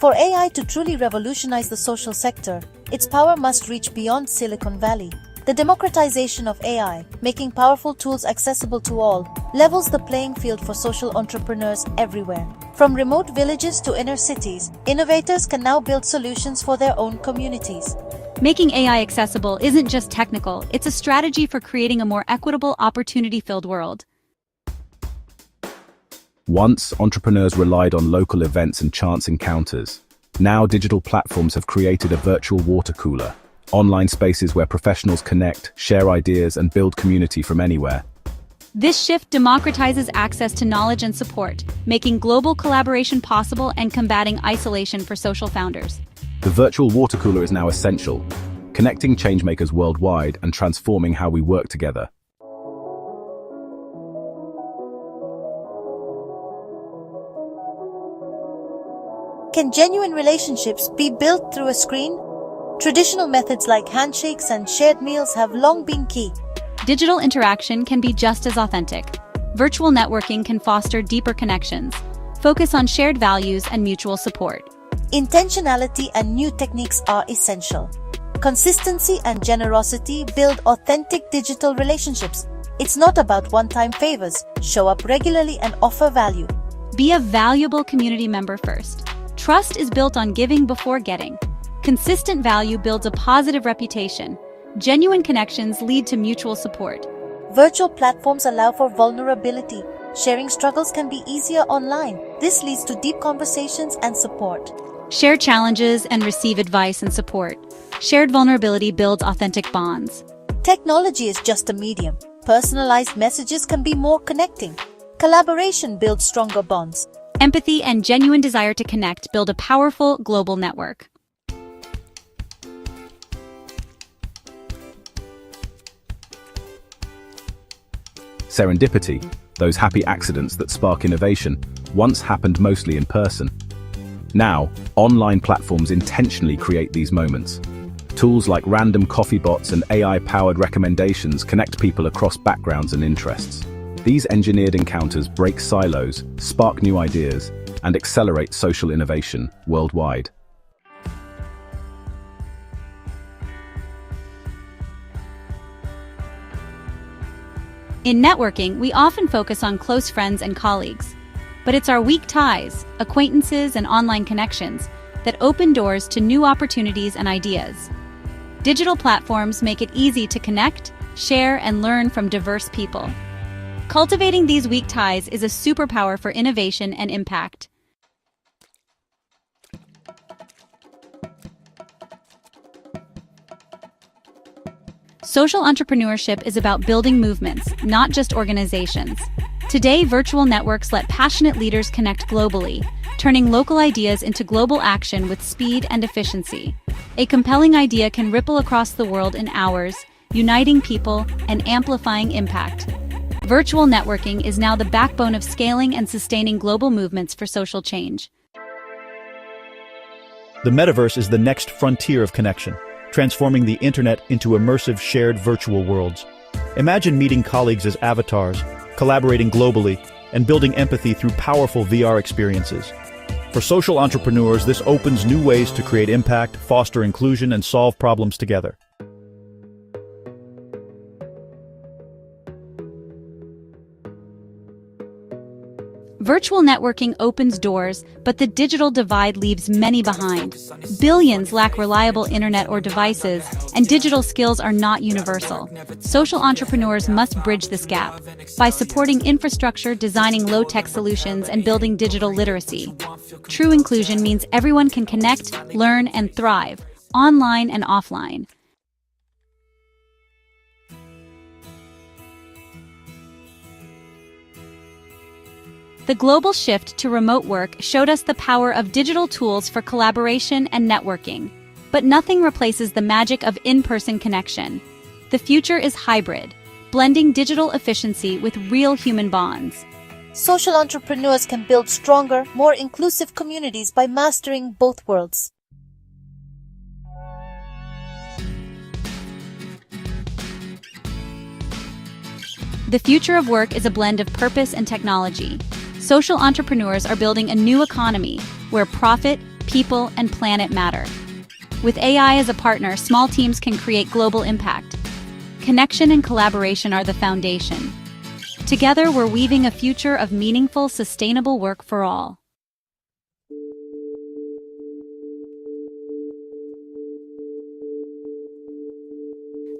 For AI to truly revolutionize the social sector, its power must reach beyond Silicon Valley. The democratization of AI, making powerful tools accessible to all, levels the playing field for social entrepreneurs everywhere. From remote villages to inner cities, innovators can now build solutions for their own communities. Making AI accessible isn't just technical, it's a strategy for creating a more equitable, opportunity-filled world. Once, entrepreneurs relied on local events and chance encounters. Now, digital platforms have created a virtual water cooler, online spaces where professionals connect, share ideas, and build community from anywhere. This shift democratizes access to knowledge and support, making global collaboration possible and combating isolation for social founders. The virtual water cooler is now essential, connecting changemakers worldwide and transforming how we work together. Can genuine relationships be built through a screen? Traditional methods like handshakes and shared meals have long been key. Digital interaction can be just as authentic. Virtual networking can foster deeper connections, focus on shared values and mutual support. Intentionality and new techniques are essential. Consistency and generosity build authentic digital relationships. It's not about one-time favors. Show up regularly and offer value. Be a valuable community member first. Trust is built on giving before getting. Consistent value builds a positive reputation. Genuine connections lead to mutual support. Virtual platforms allow for vulnerability. Sharing struggles can be easier online. This leads to deep conversations and support. Share challenges and receive advice and support. Shared vulnerability builds authentic bonds. Technology is just a medium. Personalized messages can be more connecting. Collaboration builds stronger bonds. Empathy and genuine desire to connect build a powerful global network. Serendipity, those happy accidents that spark innovation, once happened mostly in person. Now, online platforms intentionally create these moments. Tools like random coffee bots and AI-powered recommendations connect people across backgrounds and interests. These engineered encounters break silos, spark new ideas, and accelerate social innovation worldwide. In networking, we often focus on close friends and colleagues. But it's our weak ties, acquaintances, and online connections that open doors to new opportunities and ideas. Digital platforms make it easy to connect, share, and learn from diverse people. Cultivating these weak ties is a superpower for innovation and impact. Social entrepreneurship is about building movements, not just organizations. Today, virtual networks let passionate leaders connect globally, turning local ideas into global action with speed and efficiency. A compelling idea can ripple across the world in hours, uniting people and amplifying impact. Virtual networking is now the backbone of scaling and sustaining global movements for social change. The metaverse is the next frontier of connection, transforming the internet into immersive shared virtual worlds. Imagine meeting colleagues as avatars, collaborating globally, and building empathy through powerful VR experiences. For social entrepreneurs, this opens new ways to create impact, foster inclusion, and solve problems together. Virtual networking opens doors, but the digital divide leaves many behind. Billions lack reliable internet or devices, and digital skills are not universal. Social entrepreneurs must bridge this gap by supporting infrastructure, designing low-tech solutions, and building digital literacy. True inclusion means everyone can connect, learn, and thrive, online and offline. The global shift to remote work showed us the power of digital tools for collaboration and networking. But nothing replaces the magic of in-person connection. The future is hybrid, blending digital efficiency with real human bonds. Social entrepreneurs can build stronger, more inclusive communities by mastering both worlds. The future of work is a blend of purpose and technology. Social entrepreneurs are building a new economy where profit, people, and planet matter. With AI as a partner, small teams can create global impact. Connection and collaboration are the foundation. Together, we're weaving a future of meaningful, sustainable work for all.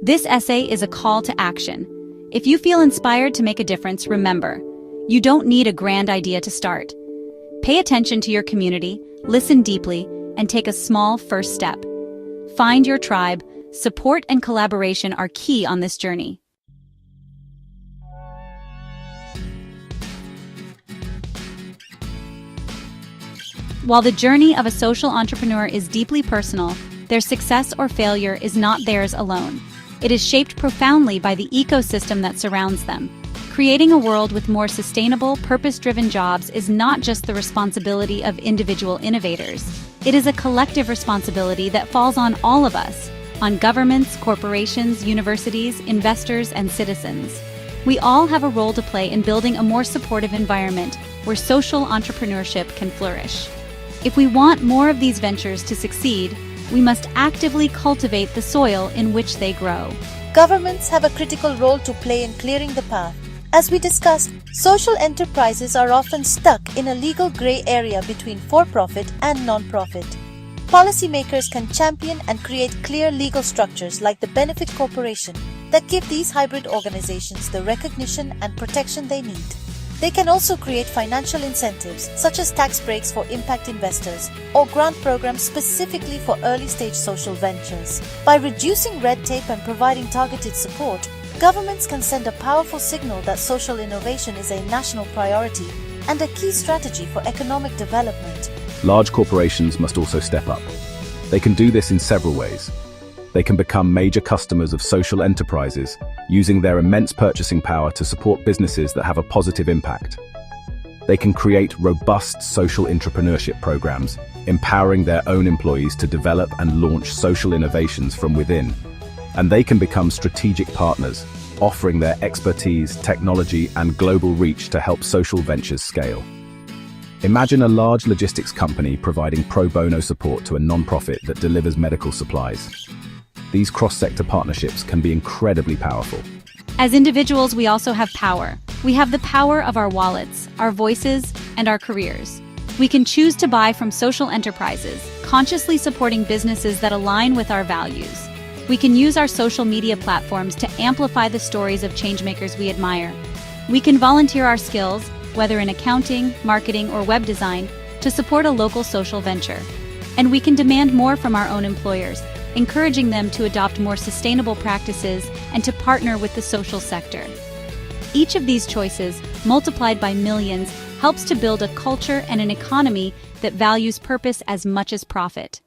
This essay is a call to action. If you feel inspired to make a difference, remember, you don't need a grand idea to start. Pay attention to your community, listen deeply, and take a small first step. Find your tribe. Support and collaboration are key on this journey. While the journey of a social entrepreneur is deeply personal, their success or failure is not theirs alone. It is shaped profoundly by the ecosystem that surrounds them. Creating a world with more sustainable, purpose-driven jobs is not just the responsibility of individual innovators. It is a collective responsibility that falls on all of us, on governments, corporations, universities, investors, and citizens. We all have a role to play in building a more supportive environment where social entrepreneurship can flourish. If we want more of these ventures to succeed, we must actively cultivate the soil in which they grow. Governments have a critical role to play in clearing the path. As we discussed, social enterprises are often stuck in a legal gray area between for-profit and non-profit. Policymakers can champion and create clear legal structures like the Benefit Corporation that give these hybrid organizations the recognition and protection they need. They can also create financial incentives, such as tax breaks for impact investors or grant programs specifically for early-stage social ventures. By reducing red tape and providing targeted support, governments can send a powerful signal that social innovation is a national priority and a key strategy for economic development. Large corporations must also step up. They can do this in several ways. They can become major customers of social enterprises, using their immense purchasing power to support businesses that have a positive impact. They can create robust social entrepreneurship programs, empowering their own employees to develop and launch social innovations from within. And they can become strategic partners, offering their expertise, technology, and global reach to help social ventures scale. Imagine a large logistics company providing pro bono support to a non-profit that delivers medical supplies. These cross-sector partnerships can be incredibly powerful. As individuals, we also have power. We have the power of our wallets, our voices, and our careers. We can choose to buy from social enterprises, consciously supporting businesses that align with our values. We can use our social media platforms to amplify the stories of changemakers we admire. We can volunteer our skills, whether in accounting, marketing, or web design, to support a local social venture. And we can demand more from our own employers, encouraging them to adopt more sustainable practices and to partner with the social sector. Each of these choices multiplied by millions, helps to build a culture and an economy that values purpose as much as profit.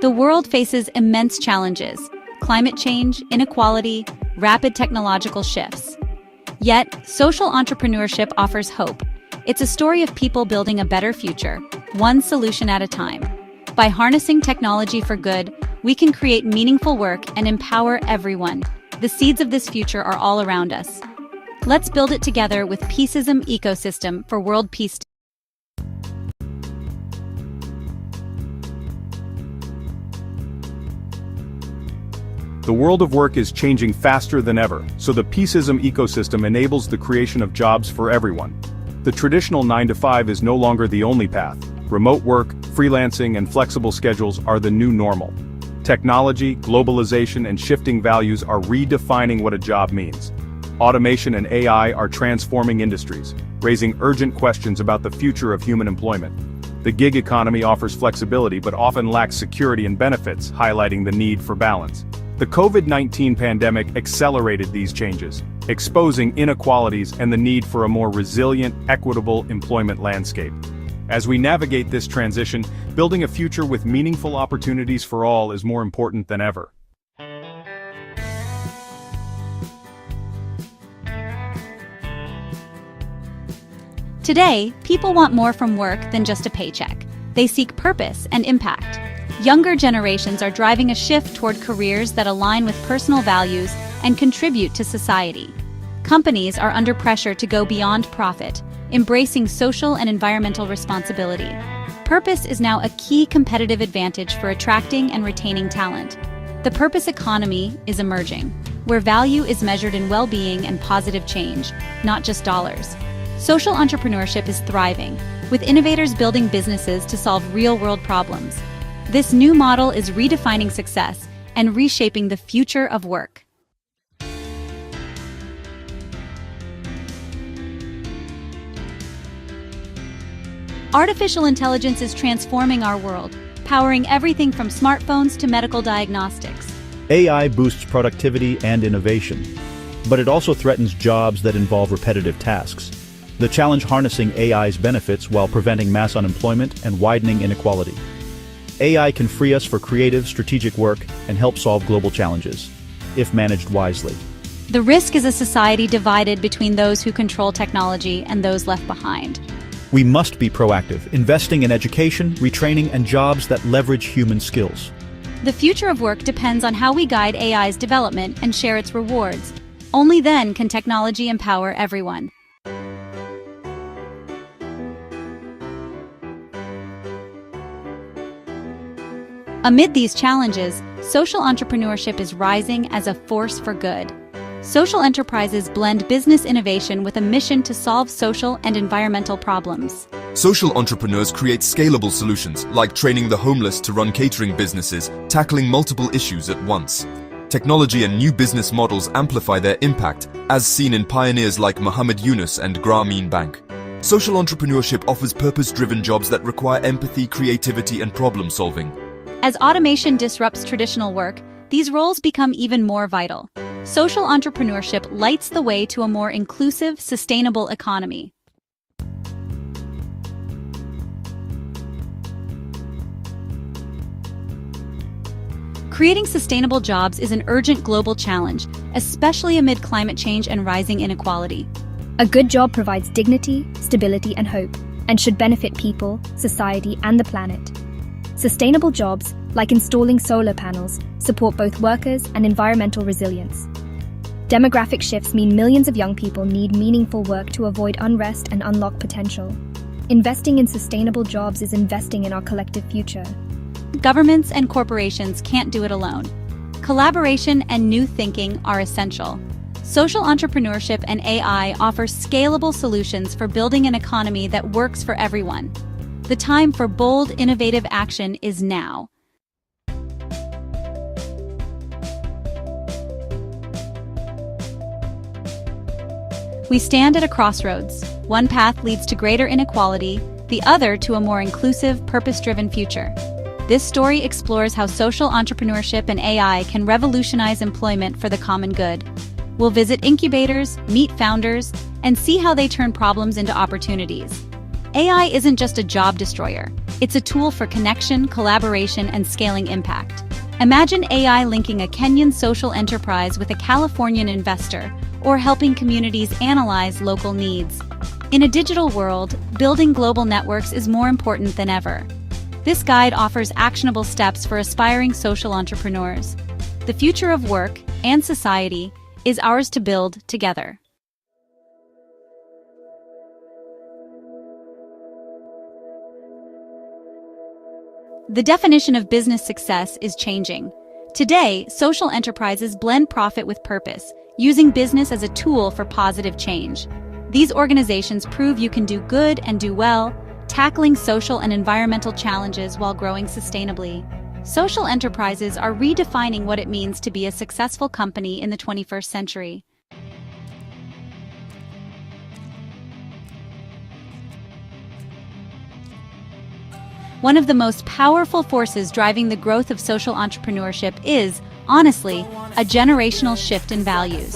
The world faces immense challenges: climate change, inequality, rapid technological shifts. Yet, social entrepreneurship offers hope. It's a story of people building a better future, one solution at a time. By harnessing technology for good, we can create meaningful work and empower everyone. The seeds of this future are all around us. Let's build it together with Peaceism Ecosystem for world peace. The world of work is changing faster than ever, so the Peaceism ecosystem enables the creation of jobs for everyone. The traditional 9-to-5 is no longer the only path. Remote work, freelancing, and flexible schedules are the new normal. Technology, globalization, and shifting values are redefining what a job means. Automation and AI are transforming industries, raising urgent questions about the future of human employment. The gig economy offers flexibility but often lacks security and benefits, highlighting the need for balance. The COVID-19 pandemic accelerated these changes, exposing inequalities and the need for a more resilient, equitable employment landscape. As we navigate this transition, building a future with meaningful opportunities for all is more important than ever. Today, people want more from work than just a paycheck. They seek purpose and impact. Younger generations are driving a shift toward careers that align with personal values and contribute to society. Companies are under pressure to go beyond profit, embracing social and environmental responsibility. Purpose is now a key competitive advantage for attracting and retaining talent. The purpose economy is emerging, where value is measured in well-being and positive change, not just dollars. Social entrepreneurship is thriving, with innovators building businesses to solve real-world problems. This new model is redefining success and reshaping the future of work. Artificial intelligence is transforming our world, powering everything from smartphones to medical diagnostics. AI boosts productivity and innovation, but it also threatens jobs that involve repetitive tasks. The challenge harnessing AI's benefits while preventing mass unemployment and widening inequality. AI can free us for creative, strategic work and help solve global challenges, if managed wisely. The risk is a society divided between those who control technology and those left behind. We must be proactive, investing in education, retraining, and jobs that leverage human skills. The future of work depends on how we guide AI's development and share its rewards. Only then can technology empower everyone. Amid these challenges, social entrepreneurship is rising as a force for good. Social enterprises blend business innovation with a mission to solve social and environmental problems. Social entrepreneurs create scalable solutions, like training the homeless to run catering businesses, tackling multiple issues at once. Technology and new business models amplify their impact, as seen in pioneers like Muhammad Yunus and Grameen Bank. Social entrepreneurship offers purpose-driven jobs that require empathy, creativity, and problem-solving. As automation disrupts traditional work, these roles become even more vital. Social entrepreneurship lights the way to a more inclusive, sustainable economy. Creating sustainable jobs is an urgent global challenge, especially amid climate change and rising inequality. A good job provides dignity, stability, and hope, and should benefit people, society, and the planet. Sustainable jobs, like installing solar panels, support both workers and environmental resilience. Demographic shifts mean millions of young people need meaningful work to avoid unrest and unlock potential. Investing in sustainable jobs is investing in our collective future. Governments and corporations can't do it alone. Collaboration and new thinking are essential. Social entrepreneurship and AI offer scalable solutions for building an economy that works for everyone. The time for bold, innovative action is now. We stand at a crossroads. One path leads to greater inequality, the other to a more inclusive, purpose-driven future. This story explores how social entrepreneurship and AI can revolutionize employment for the common good. We'll visit incubators, meet founders, and see how they turn problems into opportunities. AI isn't just a job destroyer. It's a tool for connection, collaboration, and scaling impact. Imagine AI linking a Kenyan social enterprise with a Californian investor, or helping communities analyze local needs. In a digital world, building global networks is more important than ever. This guide offers actionable steps for aspiring social entrepreneurs. The future of work and society is ours to build together. The definition of business success is changing. Today, social enterprises blend profit with purpose, using business as a tool for positive change. These organizations prove you can do good and do well, tackling social and environmental challenges while growing sustainably. Social enterprises are redefining what it means to be a successful company in the 21st century. One of the most powerful forces driving the growth of social entrepreneurship is, honestly, a generational shift in values.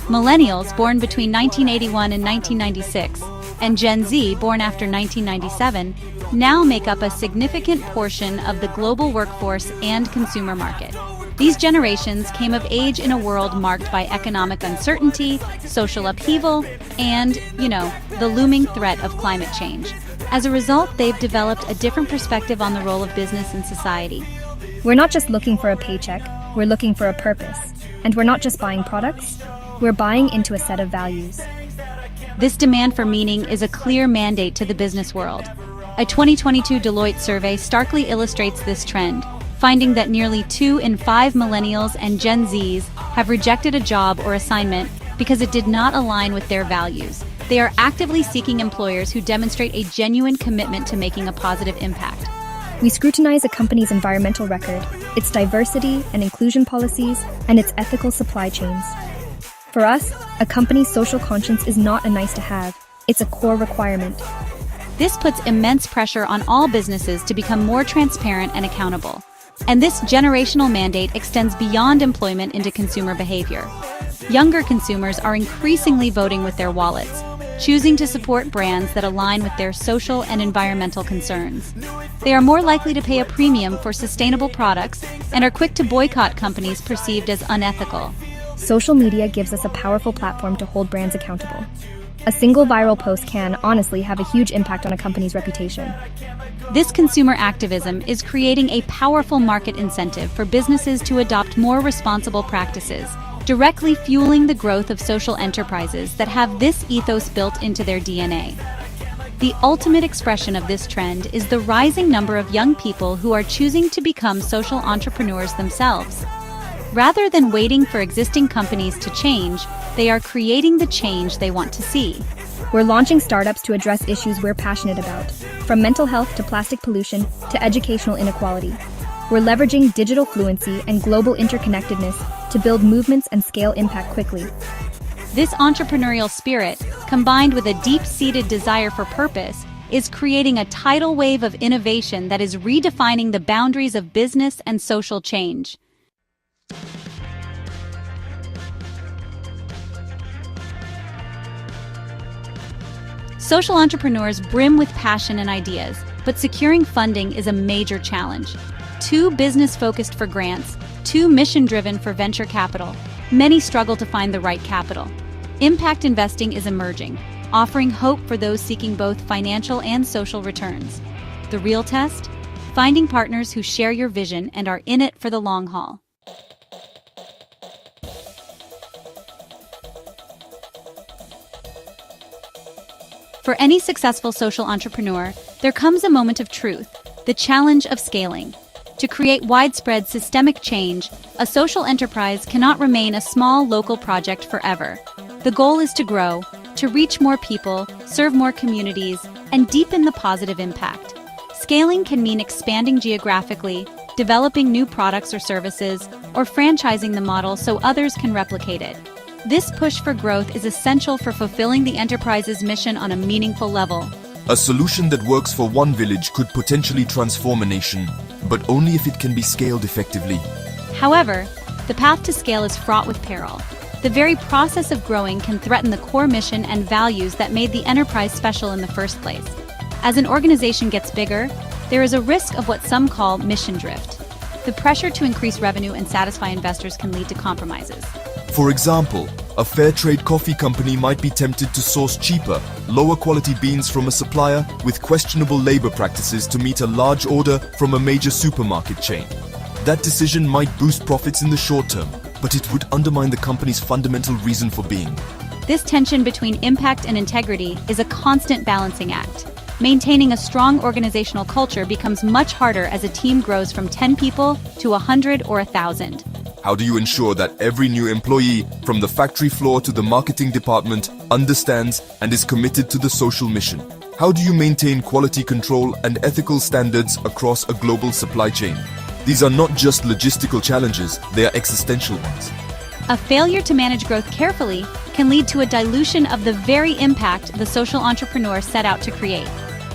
Millennials born between 1981 and 1996, and Gen Z born after 1997, now make up a significant portion of the global workforce and consumer market. These generations came of age in a world marked by economic uncertainty, social upheaval, and, the looming threat of climate change. As a result, they've developed a different perspective on the role of business in society. We're not just looking for a paycheck, we're looking for a purpose. And we're not just buying products, we're buying into a set of values. This demand for meaning is a clear mandate to the business world. A 2022 Deloitte survey starkly illustrates this trend, finding that nearly 2 in 5 millennials and Gen Zs have rejected a job or assignment because it did not align with their values. They are actively seeking employers who demonstrate a genuine commitment to making a positive impact. We scrutinize a company's environmental record, its diversity and inclusion policies, and its ethical supply chains. For us, a company's social conscience is not a nice-to-have, it's a core requirement. This puts immense pressure on all businesses to become more transparent and accountable. And this generational mandate extends beyond employment into consumer behavior. Younger consumers are increasingly voting with their wallets, choosing to support brands that align with their social and environmental concerns. They are more likely to pay a premium for sustainable products and are quick to boycott companies perceived as unethical. Social media gives us a powerful platform to hold brands accountable. A single viral post can, honestly, have a huge impact on a company's reputation. This consumer activism is creating a powerful market incentive for businesses to adopt more responsible practices, directly fueling the growth of social enterprises that have this ethos built into their DNA. The ultimate expression of this trend is the rising number of young people who are choosing to become social entrepreneurs themselves. Rather than waiting for existing companies to change, they are creating the change they want to see. We're launching startups to address issues we're passionate about, from mental health to plastic pollution to educational inequality. We're leveraging digital fluency and global interconnectedness to build movements and scale impact quickly. This entrepreneurial spirit, combined with a deep-seated desire for purpose, is creating a tidal wave of innovation that is redefining the boundaries of business and social change. Social entrepreneurs brim with passion and ideas, but securing funding is a major challenge. Too business-focused for grants, too mission-driven for venture capital. Many struggle to find the right capital. Impact investing is emerging, offering hope for those seeking both financial and social returns. The real test? Finding partners who share your vision and are in it for the long haul. For any successful social entrepreneur, there comes a moment of truth, the challenge of scaling. To create widespread systemic change, a social enterprise cannot remain a small local project forever. The goal is to grow, to reach more people, serve more communities, and deepen the positive impact. Scaling can mean expanding geographically, developing new products or services, or franchising the model so others can replicate it. This push for growth is essential for fulfilling the enterprise's mission on a meaningful level. A solution that works for one village could potentially transform a nation, but only if it can be scaled effectively. However, the path to scale is fraught with peril. The very process of growing can threaten the core mission and values that made the enterprise special in the first place. As an organization gets bigger, there is a risk of what some call mission drift. The pressure to increase revenue and satisfy investors can lead to compromises. For example, a fair trade coffee company might be tempted to source cheaper, lower quality beans from a supplier with questionable labor practices to meet a large order from a major supermarket chain. That decision might boost profits in the short term, but it would undermine the company's fundamental reason for being. This tension between impact and integrity is a constant balancing act. Maintaining a strong organizational culture becomes much harder as a team grows from 10 people to 100 or 1,000. How do you ensure that every new employee, from the factory floor to the marketing department, understands and is committed to the social mission? How do you maintain quality control and ethical standards across a global supply chain? These are not just logistical challenges, they are existential ones. A failure to manage growth carefully can lead to a dilution of the very impact the social entrepreneur set out to create.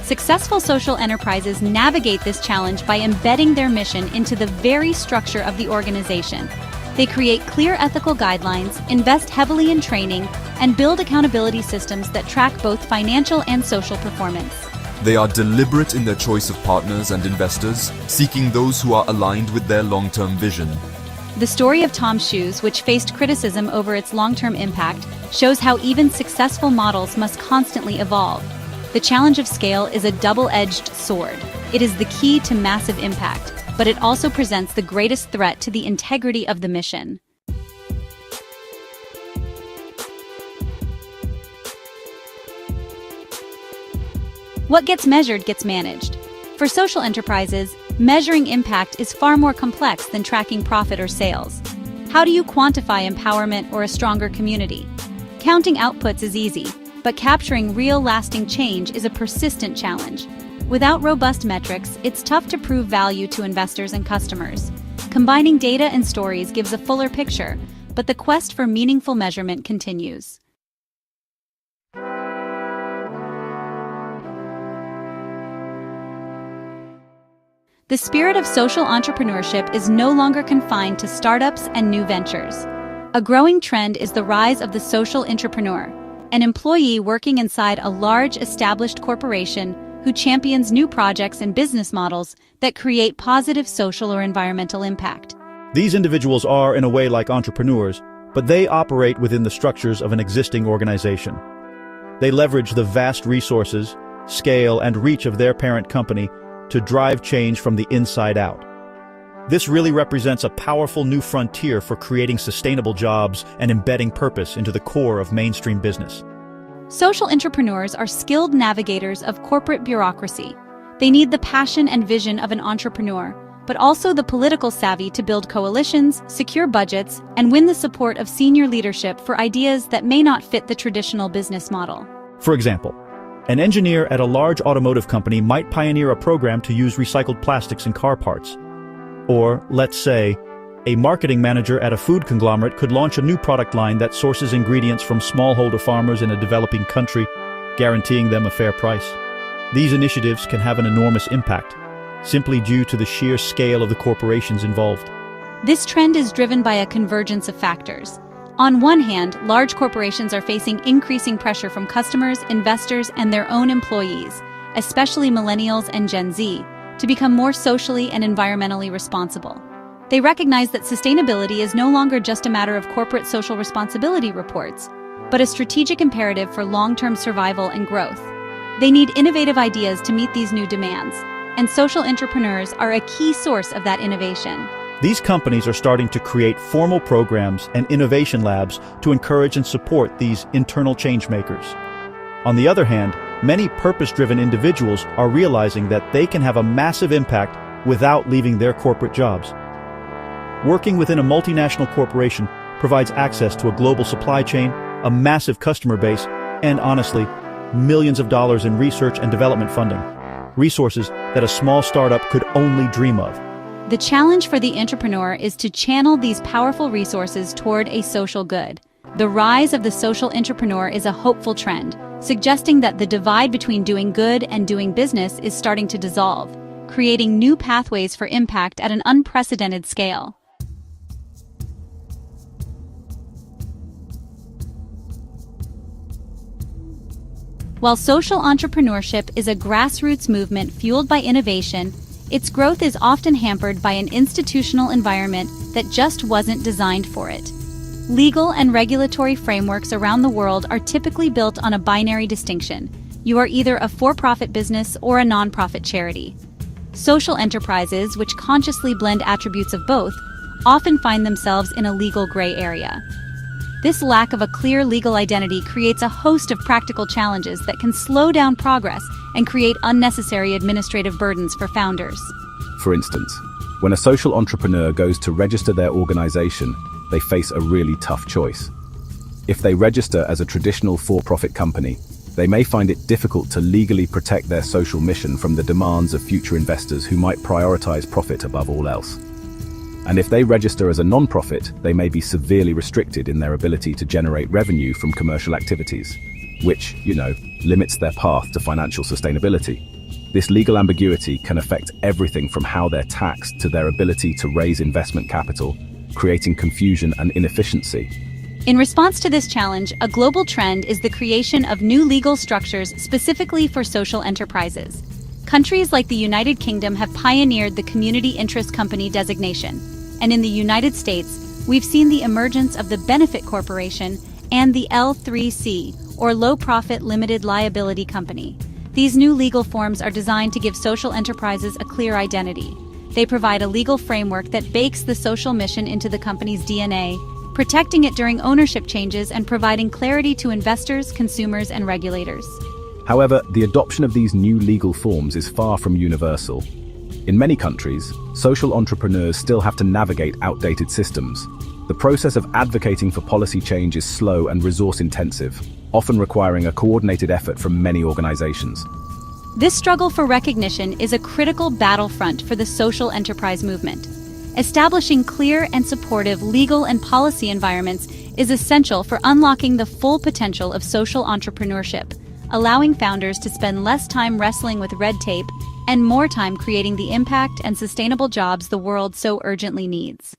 Successful social enterprises navigate this challenge by embedding their mission into the very structure of the organization. They create clear ethical guidelines, invest heavily in training, and build accountability systems that track both financial and social performance. They are deliberate in their choice of partners and investors, seeking those who are aligned with their long-term vision. The story of Tom's Shoes, which faced criticism over its long-term impact, shows how even successful models must constantly evolve. The challenge of scale is a double-edged sword. It is the key to massive impact, but it also presents the greatest threat to the integrity of the mission. What gets measured gets managed. For social enterprises, measuring impact is far more complex than tracking profit or sales. How do you quantify empowerment or a stronger community? Counting outputs is easy, but capturing real lasting change is a persistent challenge. Without robust metrics, it's tough to prove value to investors and customers. Combining data and stories gives a fuller picture, but the quest for meaningful measurement continues. The spirit of social entrepreneurship is no longer confined to startups and new ventures. A growing trend is the rise of the social entrepreneur, an employee working inside a large established corporation who champions new projects and business models that create positive social or environmental impact. These individuals are, in a way, like entrepreneurs, but they operate within the structures of an existing organization. They leverage the vast resources, scale, and reach of their parent company to drive change from the inside out. This really represents a powerful new frontier for creating sustainable jobs and embedding purpose into the core of mainstream business. Social entrepreneurs are skilled navigators of corporate bureaucracy. They need the passion and vision of an entrepreneur, but also the political savvy to build coalitions, secure budgets, and win the support of senior leadership for ideas that may not fit the traditional business model. For example, an engineer at a large automotive company might pioneer a program to use recycled plastics in car parts. Or, let's say, a marketing manager at a food conglomerate could launch a new product line that sources ingredients from smallholder farmers in a developing country, guaranteeing them a fair price. These initiatives can have an enormous impact, simply due to the sheer scale of the corporations involved. This trend is driven by a convergence of factors. On one hand, large corporations are facing increasing pressure from customers, investors, and their own employees, especially millennials and Gen Z, to become more socially and environmentally responsible. They recognize that sustainability is no longer just a matter of corporate social responsibility reports, but a strategic imperative for long-term survival and growth. They need innovative ideas to meet these new demands, and social entrepreneurs are a key source of that innovation. These companies are starting to create formal programs and innovation labs to encourage and support these internal change makers. On the other hand, many purpose-driven individuals are realizing that they can have a massive impact without leaving their corporate jobs. Working within a multinational corporation provides access to a global supply chain, a massive customer base, and honestly, millions of dollars in research and development funding, resources that a small startup could only dream of. The challenge for the entrepreneur is to channel these powerful resources toward a social good. The rise of the social entrepreneur is a hopeful trend, suggesting that the divide between doing good and doing business is starting to dissolve, creating new pathways for impact at an unprecedented scale. While social entrepreneurship is a grassroots movement fueled by innovation, its growth is often hampered by an institutional environment that just wasn't designed for it. Legal and regulatory frameworks around the world are typically built on a binary distinction. You are either a for-profit business or a non-profit charity. Social enterprises, which consciously blend attributes of both, often find themselves in a legal gray area. This lack of a clear legal identity creates a host of practical challenges that can slow down progress and create unnecessary administrative burdens for founders. For instance, when a social entrepreneur goes to register their organization, they face a really tough choice. If they register as a traditional for-profit company, they may find it difficult to legally protect their social mission from the demands of future investors who might prioritize profit above all else. And if they register as a non-profit, they may be severely restricted in their ability to generate revenue from commercial activities, which, limits their path to financial sustainability. This legal ambiguity can affect everything from how they're taxed to their ability to raise investment capital, creating confusion and inefficiency. In response to this challenge, a global trend is the creation of new legal structures specifically for social enterprises. Countries like the United Kingdom have pioneered the Community Interest Company designation, and in the United States, we've seen the emergence of the Benefit Corporation and the L3C, or Low Profit Limited Liability Company. These new legal forms are designed to give social enterprises a clear identity. They provide a legal framework that bakes the social mission into the company's DNA, protecting it during ownership changes and providing clarity to investors, consumers, and regulators. However, the adoption of these new legal forms is far from universal. In many countries, social entrepreneurs still have to navigate outdated systems. The process of advocating for policy change is slow and resource-intensive, often requiring a coordinated effort from many organizations. This struggle for recognition is a critical battlefront for the social enterprise movement. Establishing clear and supportive legal and policy environments is essential for unlocking the full potential of social entrepreneurship, allowing founders to spend less time wrestling with red tape and more time creating the impact and sustainable jobs the world so urgently needs.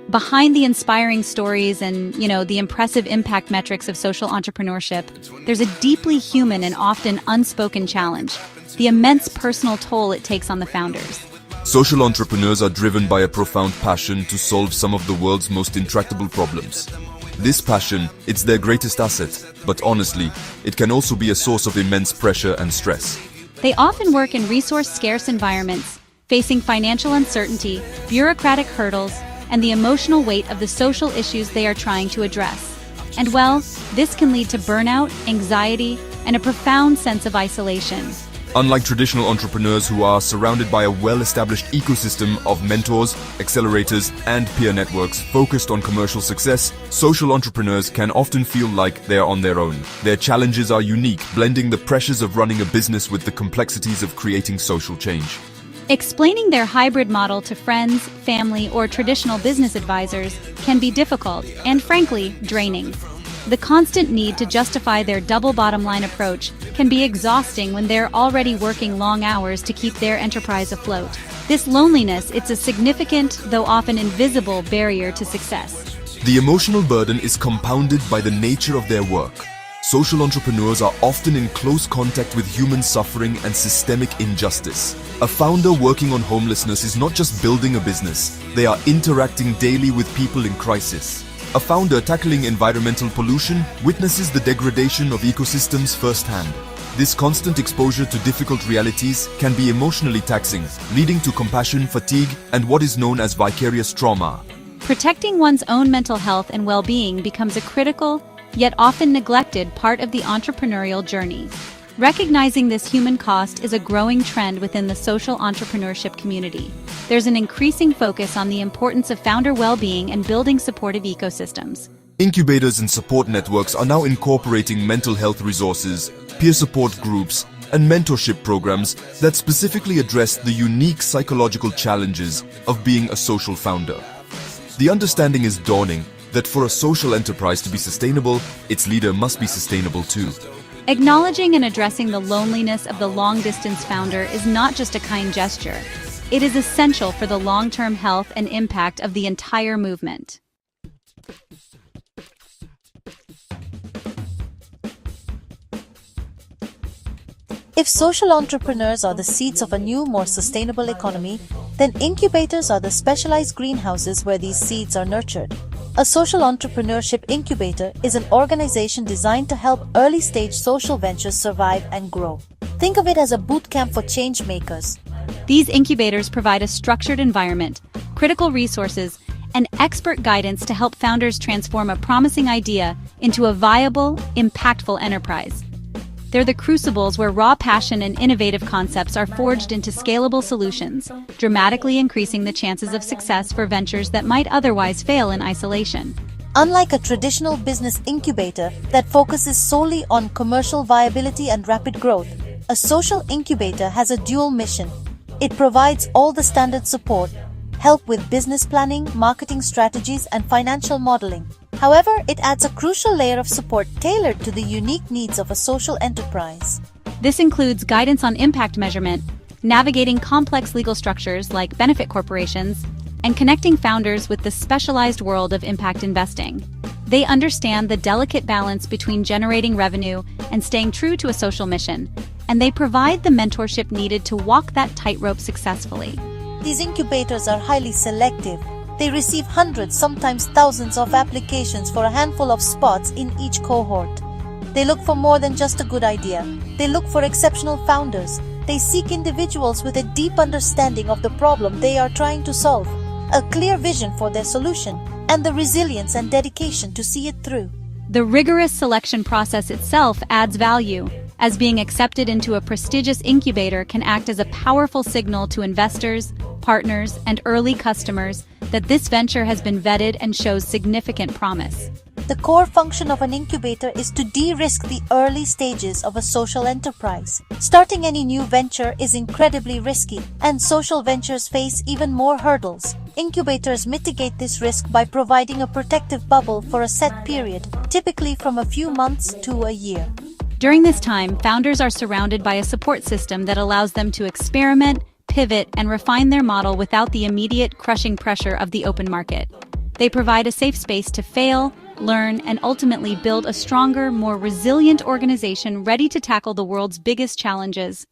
Behind the inspiring stories and, the impressive impact metrics of social entrepreneurship, there's a deeply human and often unspoken challenge: the immense personal toll it takes on the founders. Social entrepreneurs are driven by a profound passion to solve some of the world's most intractable problems. This passion, it's their greatest asset, but honestly, it can also be a source of immense pressure and stress. They often work in resource-scarce environments, facing financial uncertainty, bureaucratic hurdles, and the emotional weight of the social issues they are trying to address. And this can lead to burnout, anxiety, and a profound sense of isolation. Unlike traditional entrepreneurs who are surrounded by a well-established ecosystem of mentors, accelerators, and peer networks focused on commercial success, social entrepreneurs can often feel like they are on their own. Their challenges are unique, blending the pressures of running a business with the complexities of creating social change. Explaining their hybrid model to friends, family, or traditional business advisors can be difficult and, frankly, draining. The constant need to justify their double bottom line approach can be exhausting when they're already working long hours to keep their enterprise afloat. This loneliness, it's a significant, though often invisible, barrier to success. The emotional burden is compounded by the nature of their work. Social entrepreneurs are often in close contact with human suffering and systemic injustice. A founder working on homelessness is not just building a business, they are interacting daily with people in crisis. A founder tackling environmental pollution witnesses the degradation of ecosystems firsthand. This constant exposure to difficult realities can be emotionally taxing, leading to compassion fatigue and what is known as vicarious trauma. Protecting one's own mental health and well-being becomes a critical, yet often neglected part of the entrepreneurial journey. Recognizing this human cost is a growing trend within the social entrepreneurship community. There's an increasing focus on the importance of founder well-being and building supportive ecosystems. Incubators and support networks are now incorporating mental health resources, peer support groups, and mentorship programs that specifically address the unique psychological challenges of being a social founder. The understanding is dawning that for a social enterprise to be sustainable, its leader must be sustainable too. Acknowledging and addressing the loneliness of the long-distance founder is not just a kind gesture. It is essential for the long-term health and impact of the entire movement. If social entrepreneurs are the seeds of a new, more sustainable economy, then incubators are the specialized greenhouses where these seeds are nurtured. A social entrepreneurship incubator is an organization designed to help early-stage social ventures survive and grow. Think of it as a boot camp for change makers. These incubators provide a structured environment, critical resources, and expert guidance to help founders transform a promising idea into a viable, impactful enterprise. They're the crucibles where raw passion and innovative concepts are forged into scalable solutions, dramatically increasing the chances of success for ventures that might otherwise fail in isolation. Unlike a traditional business incubator that focuses solely on commercial viability and rapid growth, a social incubator has a dual mission. It provides all the standard support, help with business planning, marketing strategies, and financial modeling. However, it adds a crucial layer of support tailored to the unique needs of a social enterprise. This includes guidance on impact measurement, navigating complex legal structures like benefit corporations, and connecting founders with the specialized world of impact investing. They understand the delicate balance between generating revenue and staying true to a social mission, and they provide the mentorship needed to walk that tightrope successfully. These incubators are highly selective. They receive hundreds, sometimes thousands of applications for a handful of spots in each cohort. They look for more than just a good idea. They look for exceptional founders. They seek individuals with a deep understanding of the problem they are trying to solve, a clear vision for their solution, and the resilience and dedication to see it through. The rigorous selection process itself adds value, as being accepted into a prestigious incubator can act as a powerful signal to investors, partners, and early customers that this venture has been vetted and shows significant promise. The core function of an incubator is to de-risk the early stages of a social enterprise. Starting any new venture is incredibly risky, and social ventures face even more hurdles. Incubators mitigate this risk by providing a protective bubble for a set period, typically from a few months to a year. During this time, founders are surrounded by a support system that allows them to experiment, pivot, and refine their model without the immediate crushing pressure of the open market. They provide a safe space to fail, learn, and ultimately build a stronger, more resilient organization ready to tackle the world's biggest challenges.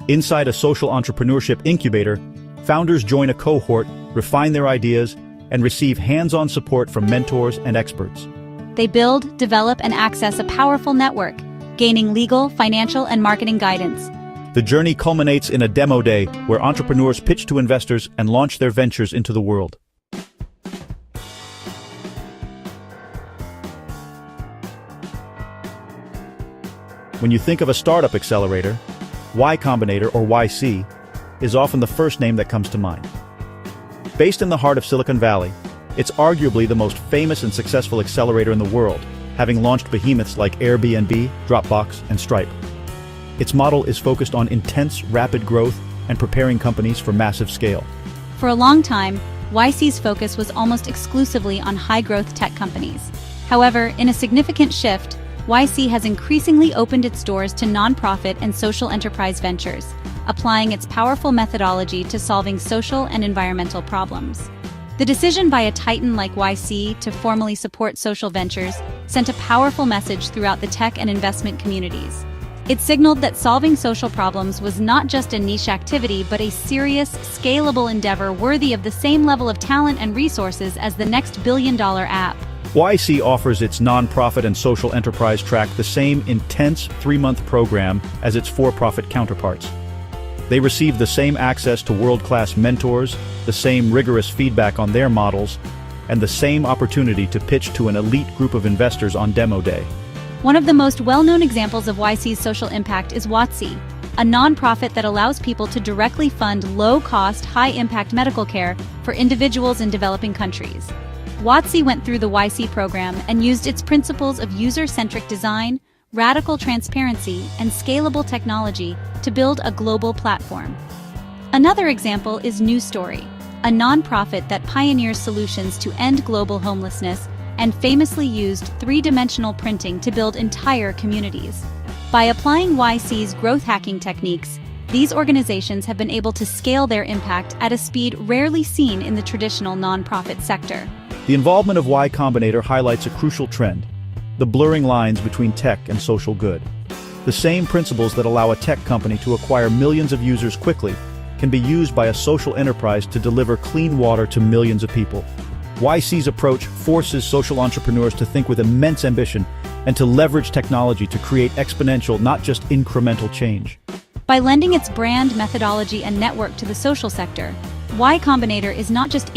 Inside a social entrepreneurship incubator, founders join a cohort, refine their ideas, and receive hands-on support from mentors and experts. They build, develop, and access a powerful network, gaining legal, financial, and marketing guidance. The journey culminates in a demo day where entrepreneurs pitch to investors and launch their ventures into the world. When you think of a startup accelerator, Y Combinator, or YC, is often the first name that comes to mind. Based in the heart of Silicon Valley, it's arguably the most famous and successful accelerator in the world, having launched behemoths like Airbnb, Dropbox, and Stripe. Its model is focused on intense, rapid growth and preparing companies for massive scale. For a long time, YC's focus was almost exclusively on high-growth tech companies. However, in a significant shift, YC has increasingly opened its doors to nonprofit and social enterprise ventures, applying its powerful methodology to solving social and environmental problems. The decision by a titan like YC to formally support social ventures sent a powerful message throughout the tech and investment communities. It signaled that solving social problems was not just a niche activity, but a serious, scalable endeavor worthy of the same level of talent and resources as the next billion-dollar app. YC offers its nonprofit and social enterprise track the same intense 3-month program as its for-profit counterparts. They receive the same access to world-class mentors, the same rigorous feedback on their models, and the same opportunity to pitch to an elite group of investors on demo day. One of the most well-known examples of YC's social impact is WOTC, a nonprofit that allows people to directly fund low-cost, high-impact medical care for individuals in developing countries. WOTC went through the YC program and used its principles of user-centric design, radical transparency, and scalable technology to build a global platform. Another example is New Story, a nonprofit that pioneers solutions to end global homelessness and famously used three-dimensional printing to build entire communities. By applying YC's growth hacking techniques, these organizations have been able to scale their impact at a speed rarely seen in the traditional nonprofit sector. The involvement of Y Combinator highlights a crucial trend: the blurring lines between tech and social good. The same principles that allow a tech company to acquire millions of users quickly can be used by a social enterprise to deliver clean water to millions of people. YC's approach forces social entrepreneurs to think with immense ambition and to leverage technology to create exponential, not just incremental change. By lending its brand, methodology, and network to the social sector, Y Combinator is not just